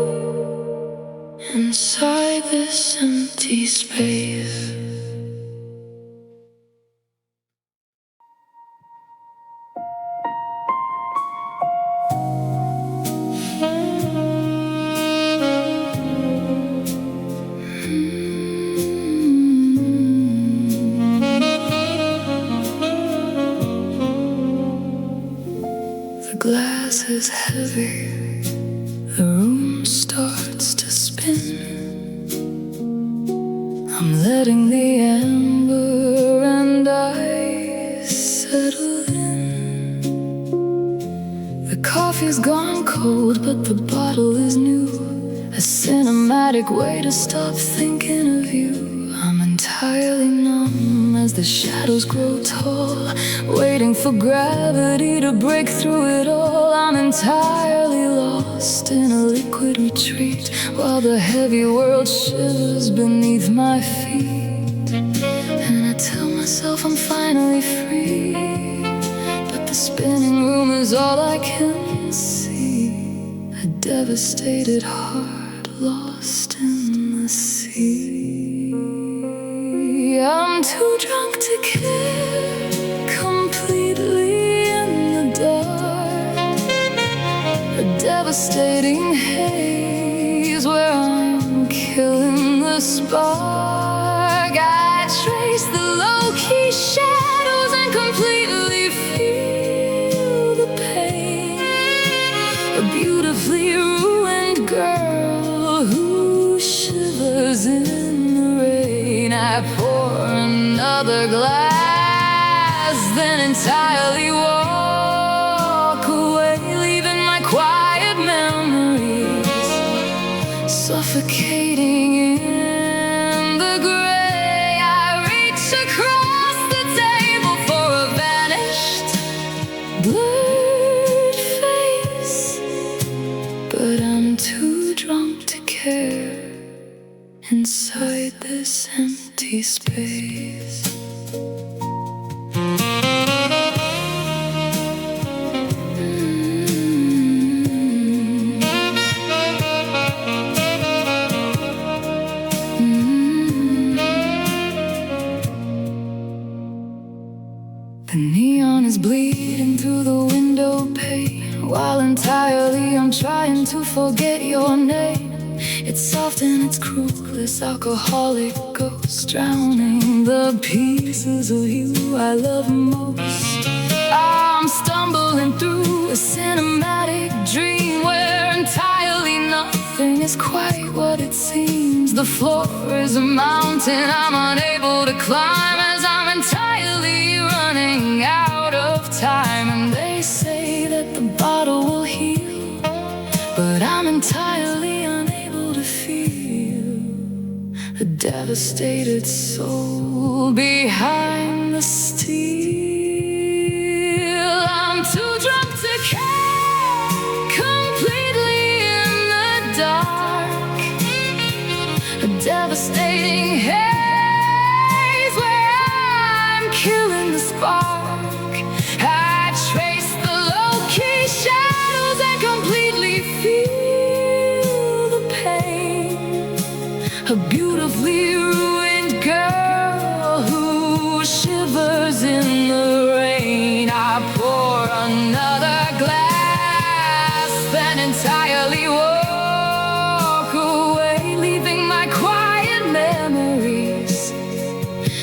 inside this empty space. The glass is heavy, the room starts to spin. I'm letting the amber and ice settle in. The coffee's gone cold, but the bottle is new, a cinematic way to stop thinking of you. I'm entirely numb as the shadows grow tall, waiting for gravity to break through it all. I'm entirely lost in a liquid retreat, while the heavy world shivers beneath my feet. And I tell myself I'm finally free, but the spinning room is all I can see. A devastated heart lost in the sea. I'm too drunk to care, completely in the dark. A devastating haze where I'm killing the spark. I trace the low-key shadows and completely feel the pain. suffocating in the gray. I reach across the table for a vanished, blurred face, but I'm too drunk to care inside this empty space. The neon is bleeding through the window pane, while entirely I'm trying to forget your name. It's soft and it's cruel, this alcoholic ghost, drowning the pieces of you I love most. I'm stumbling through a cinematic dream where entirely nothing is quite what it seems. The floor is a mountain I'm unable to climb as I'm entirely running out of time. And they say that the bottle will heal, but I'm entirely unable to feel the devastated soul behind the steel. I'm too drunk to care, completely in the dark, a devastating haze where I'm killing the spark. I trace the low-key shadows and completely feel the pain. A beautifully ruined girl who shivers in the rain. I pour another glass, then entirely walk away, leaving my quiet memories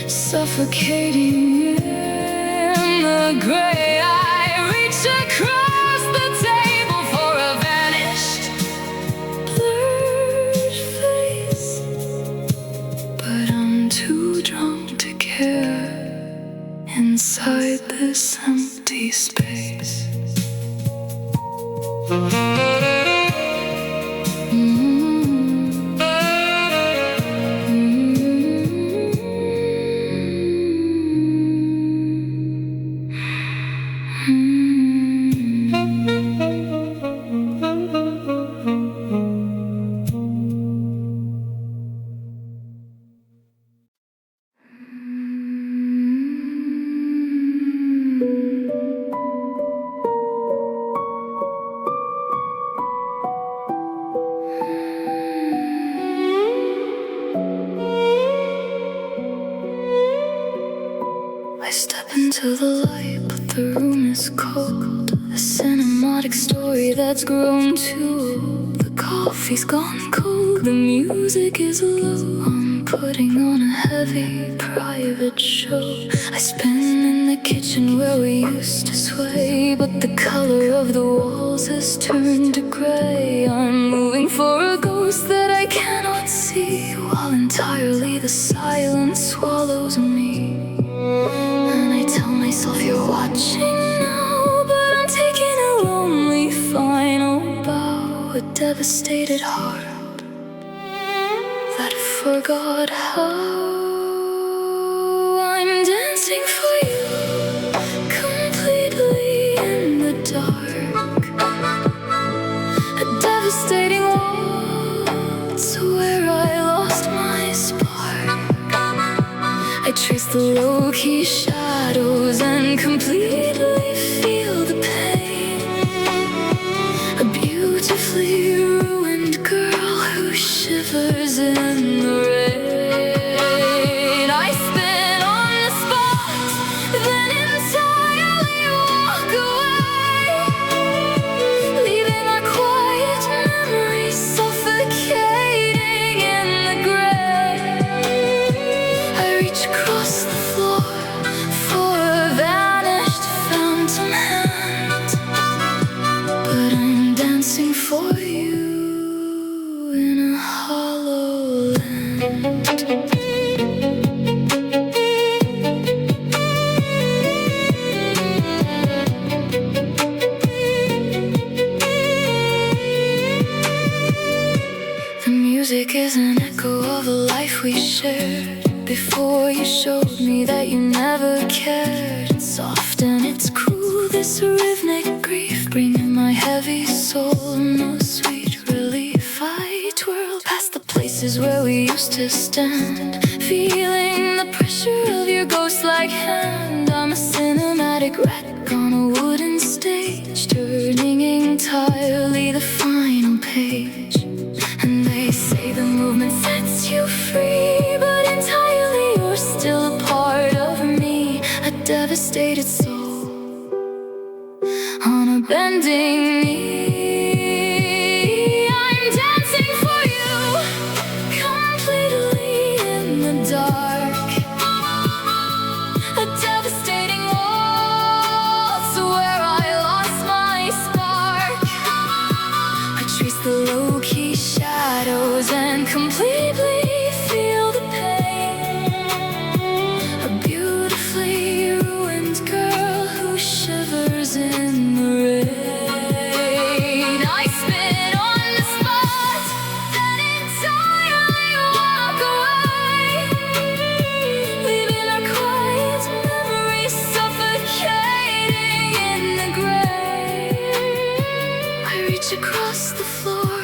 suffocating in the gray. I reach across the table for a vanished, blurred face, but I'm too drunk to care inside this empty space. I step into the light, but the room is cold. A cinematic story that's grown too old. The coffee's gone cold, the music is low. I'm putting on a heavy private show. I spin in the kitchen where we used to sway, but the color of the walls has turned to gray. I'm moving for a ghost that I cannot see, while entirely the silence swallows me. And I tell myself you're watching now, but I'm taking a lonely final bow. A devastated heart that forgot how. I'm dancing for you, completely in the dark. A devastating waltz where I lost my spark. I trace the low-key shadows and completely feel the pain. A beautifully ruined girl who shivers in the rain. I spin on the spot, then entirely walk away, leaving our quiet memories suffocating in the gray. I reach across the floor, shared before you showed me that you never cared. It's soft and it's cruel, this rhythmic grief, bringing my heavy soul no sweet relief. I twirl past the places where we used to stand, feeling the pressure of your ghost-like hand. I'm a cinematic wreck on a wooden stage, turning entirely the final page. And they say the movement sets you free, but entirely you're still a part of me, a devastated soul on a bending knee. I'm dancing for you, completely in the dark, a devastating waltz where I lost my spark. I trace the low-key shadows and completely feel the pain. A beautifully ruined girl who shivers in the rain. I spin on the spot, then entirely walk away, leaving our quiet memories suffocating in the gray. I reach across the floor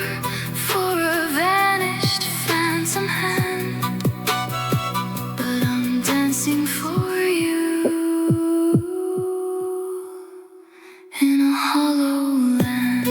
for a vanished phantom hand, but I'm dancing for you in a hollow land.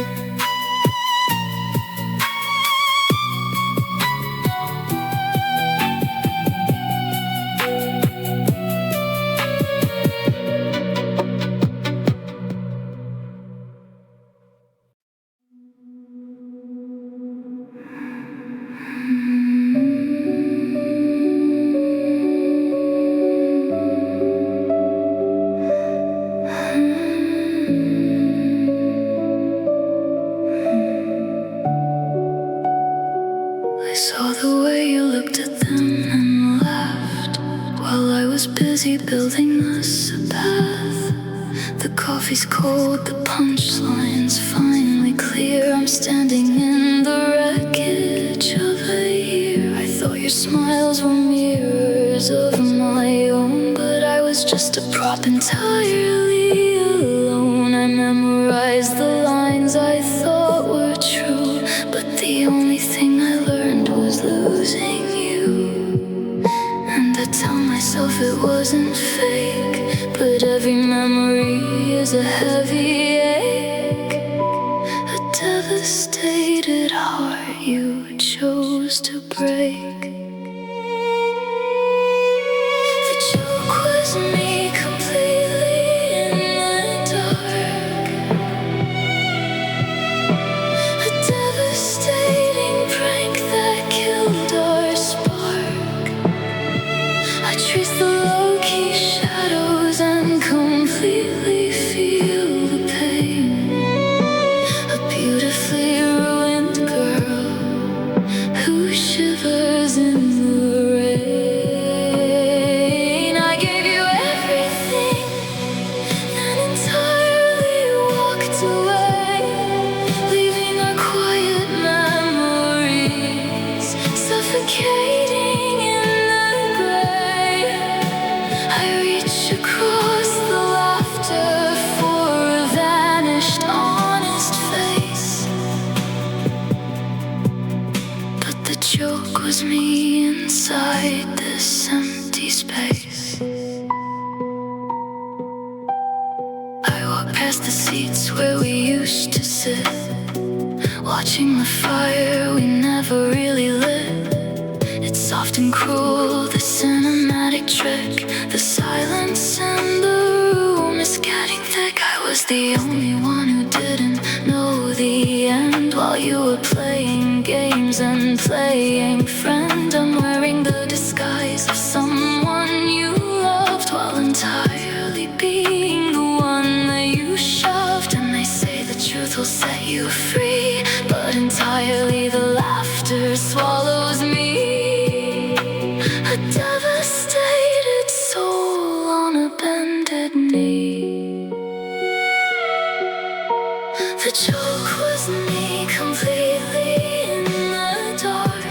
I saw the way you looked at them and laughed while I was busy building us a path. The coffee's cold, the punchline's finally clear. I'm standing in the wreckage of a year. I thought your smiles were mirrors of my own, but I was just a prop entirely alone. I memorized the lines I thought were true, but the only thing I learned was losing you. And I tell myself it wasn't fake, but every memory is a heavy ache, a devastated heart you chose to break. The joke was me completely in the dark, a devastating prank that killed our spark. I trace the low-key shadows and completely feel the pain. A beautifully ruined girl who shivers in the rain. I gave you everything, then entirely walked away, leaving our quiet memories suffocating in the gray. I reach across the laughter for a vanished honest face, but the joke was me inside this empty space. I walk past the seats where we used to sit, watching the fire we never really lit. It's soft and cruel, the cinematic trick. The silence in the room is getting thick. I was the only one who didn't know the end, while you were playing games and playing friend. I'm wearing the disguise of someone you loved, while entirely being the one that you shoved. And they say the truth will set you free, but entirely the laughter swallows me, a devastated soul on a bended knee. The joke was me completely in the dark,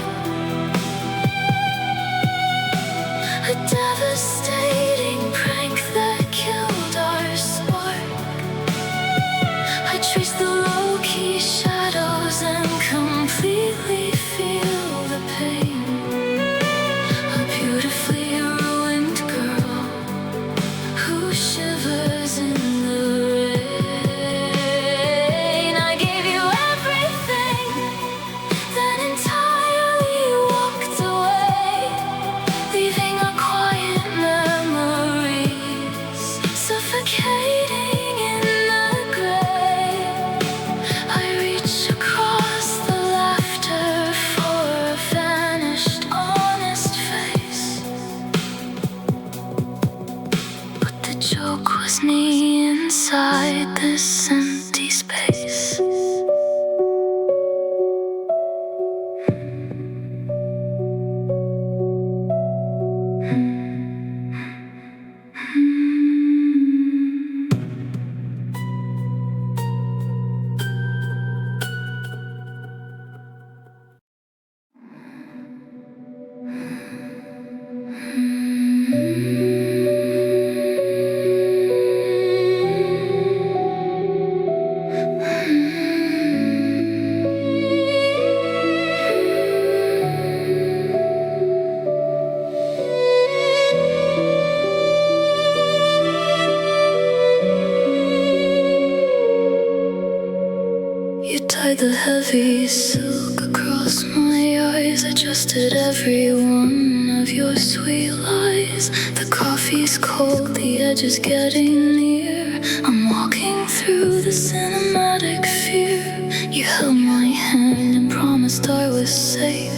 applied the heavy silk across my eyes, adjusted every one of your sweet lies. The coffee's cold, the edge is getting near. I'm walking through the cinematic fear. You held my hand and promised I was safe.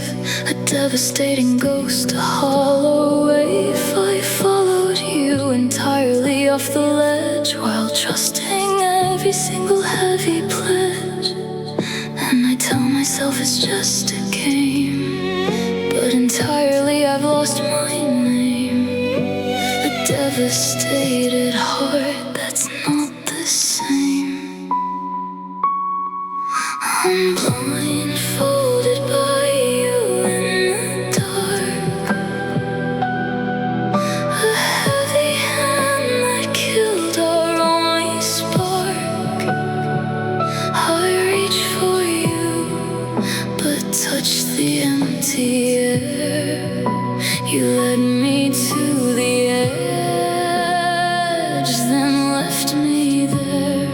A devastating ghost, a hollow wave. I followed you entirely off the ledge, while trusting every single heavy pledge. And I tell myself it's just a game, but entirely I've lost my name. A devastated heart that's not the same. I'm blindfolded by you in the dark, a heavy hand that killed our only spark. I reach for you, but touch the empty air. You led me to the edge, then left me there,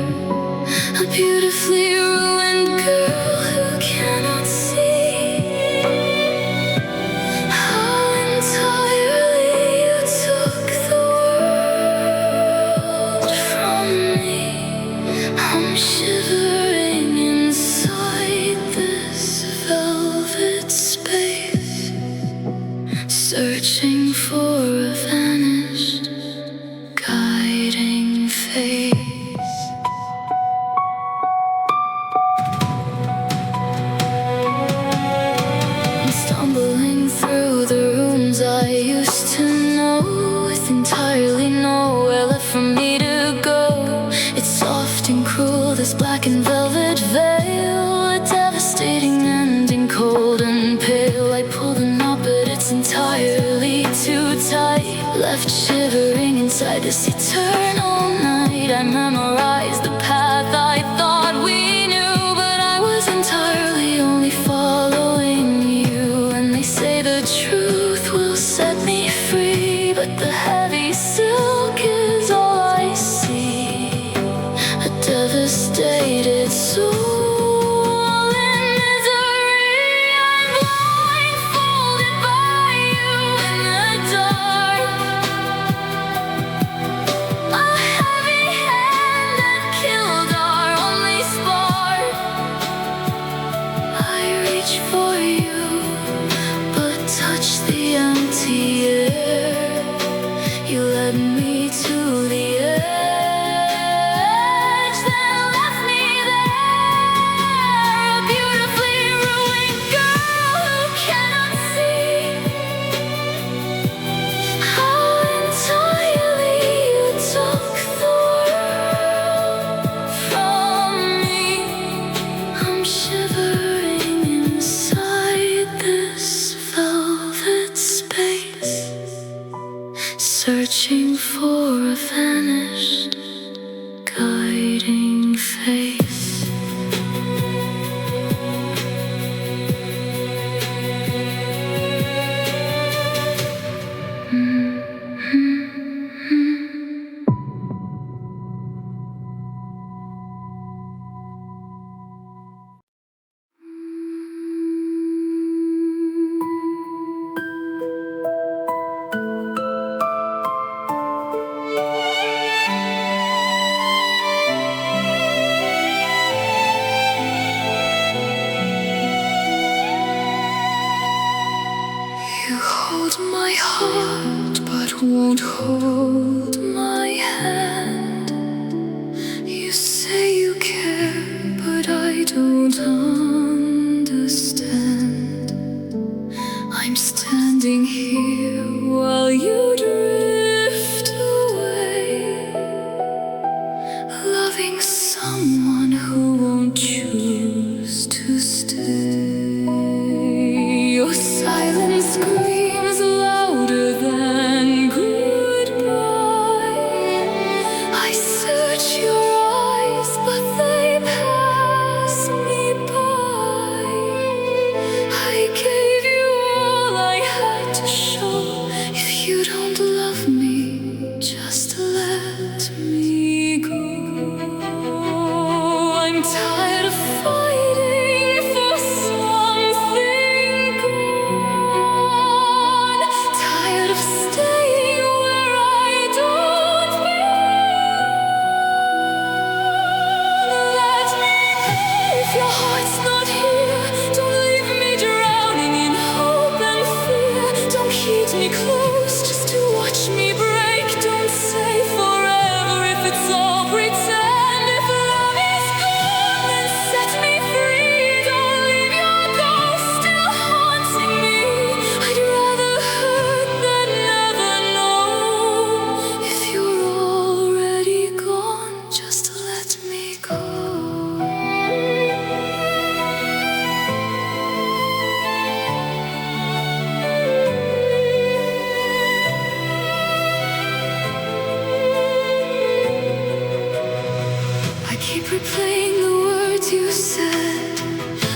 a beautifully ruined girl who cannot see how entirely you took the world from me. I'm shivering inside this velvet space, searching for a vanished, guiding face. I'm stumbling through the rooms I used to know, with entirely nowhere left for me to go. It's soft and cruel, this black and velvet veil, a devastating ending, cold and pale. I pull the knot, but it's entirely too tight, left shivering inside this eternal night. I memorized the path I thought we knew, but I was entirely only following you. And they say the truth will set me free, but the heavy silk is all I see, a devastated soul. For you, but touch the empty air. You led me to the edge, then left me there, a beautifully ruined girl who cannot see how entirely you took the world from me. I'm shivering inside this velvet space, searching for a vanished, guiding face. You hold my heart, but won't hold my hand. You say you care, but I don't understand. I'm standing here while you drift away, loving someone who won't choose to stay. Your silence screams louder than goodbye. I search your eyes, but they pass me by. I gave you all I had to show. If you don't love me, just let me go. I'm tired of fighting.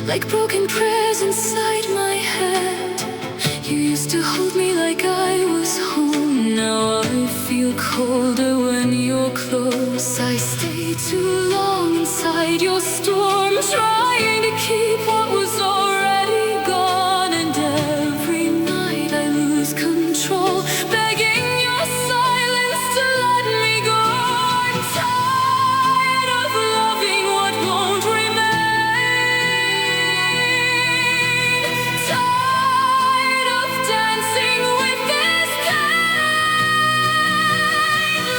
like broken prayers inside my head. You used to hold me like I was home. Now I feel colder when you're close. I stay too long inside your storm, trying to keep what was already gone. And every night I lose control, begging your silence to let me go. I'm tired of loving what won't remain, tired of dancing with this pain.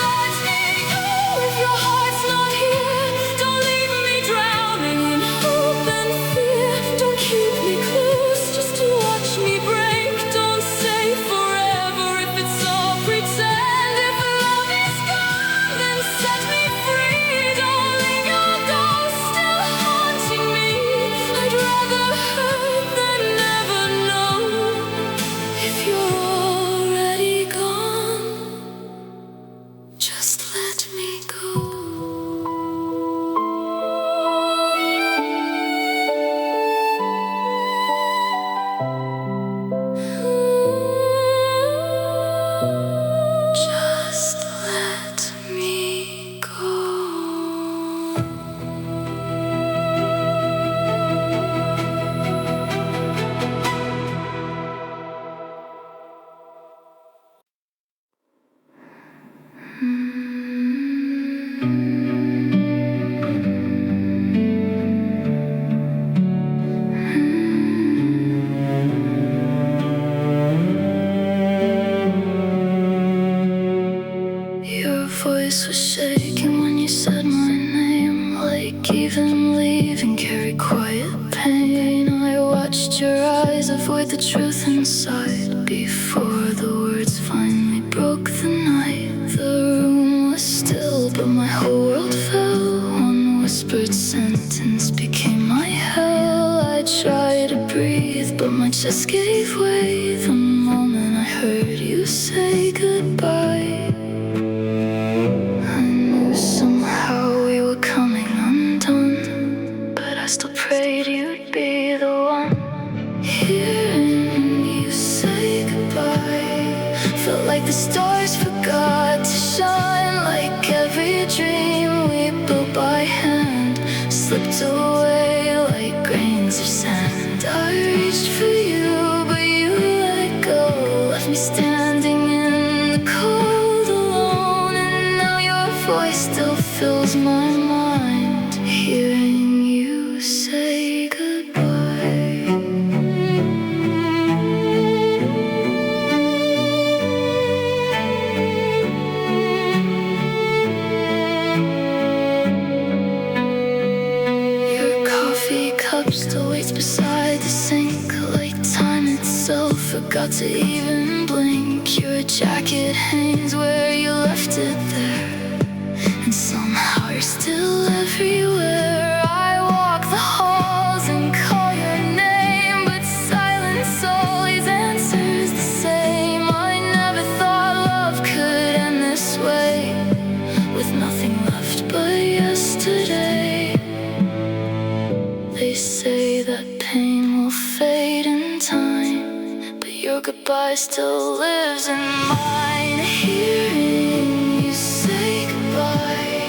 Let me go if your heart's not here. Don't leave me drowning in hope and fear. Don't keep me close just to watch me break. Don't say forever if it's all pretend. If love is gone, then set me free. Don't leave your ghost still haunting me. I'd rather hurt than never know. If you're already gone, just let me go. Just let me go. Your voice was shaking when you said my name, like even leaving carried quiet pain. I watched your eyes avoid the truth inside before the words finally broke the night. The room was still, but my whole world fell. One whispered sentence became my hell. I tried to breathe, but my chest gave way the moment I heard you say goodbye. I knew somehow we were coming undone, but I still prayed you'd be the one. Hearing you say goodbye felt like the stars forgot to shine, like every dream we built by hand slipped away like grains of sand. I reached for you, but you let go, left me standing in the cold alone. And now your voice still fills my mind, hearing you say goodbye. Your coffee cup still waits beside the sink, like time itself forgot to even blink. Your jacket hangs where you left it there, and somehow you're still everywhere. I walk the halls and call your name, but silence always answers the same. I never thought love could end this way, with nothing left but yesterday. They say that pain will fade in time, but your goodbye still lives in mine. Hearing you say goodbye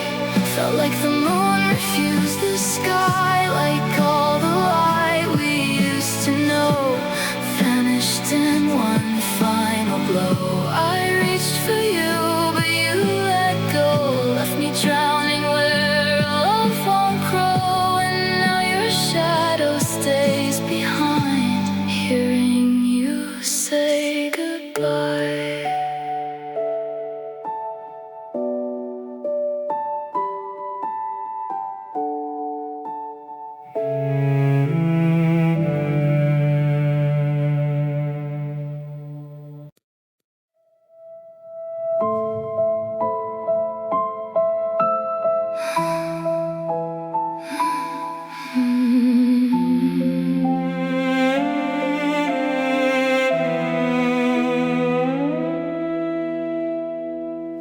felt like the moon refused the sky, like all the light we used to know vanished in one final blow. I reached for you, but you let go, left me drowning where love won't grow. And now your shadow stays behind, hearing you say goodbye.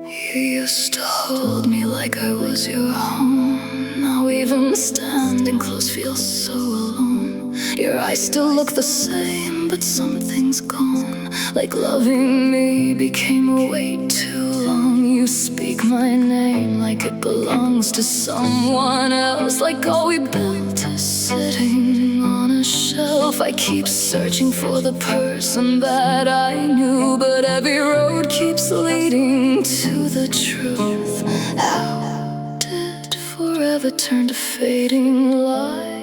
You used to hold me like I was your home. Now even standing close feels so alone. Your eyes still look the same, but something's gone. Like loving me became a wait too long. You speak my name like it belongs to someone else. Like all we built is sitting on a shelf. I keep searching for the person that I knew, but every road keeps leading to the truth. How did forever turn to fading light?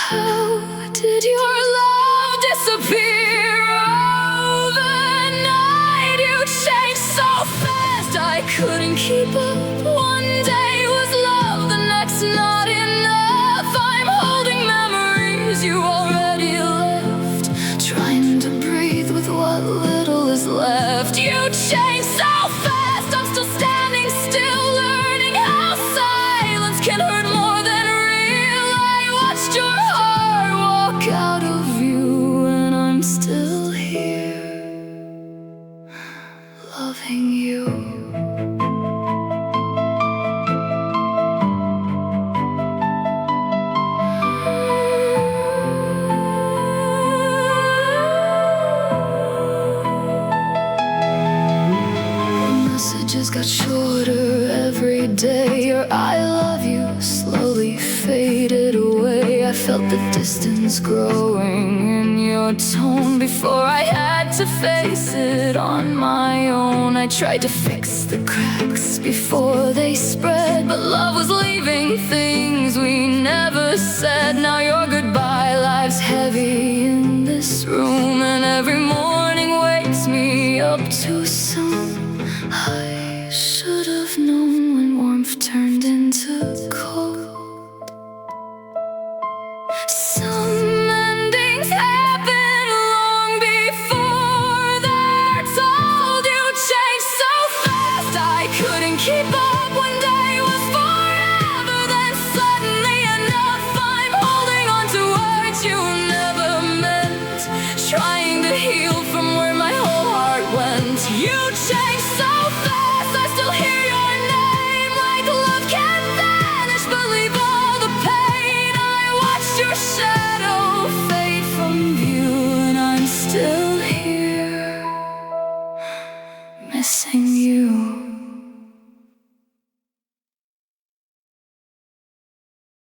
How did your love disappear overnight? You changed so fast, I couldn't keep up. One day was love, the next not enough. I'm holding memories you already left, trying to breathe with what little is left. You changed so fast, I'm still standing still, learning how silence can hurt more than real. I watched your heart walk out of you, and I'm still here, loving you. Messages got shorter every day. Your I love you slowly faded away. I felt the distance growing in your tone before I had to face it on my own. I tried to fix the cracks before they spread, but love was leaving things we never said. Now your goodbye lies heavy in this room, and every morning wakes me up to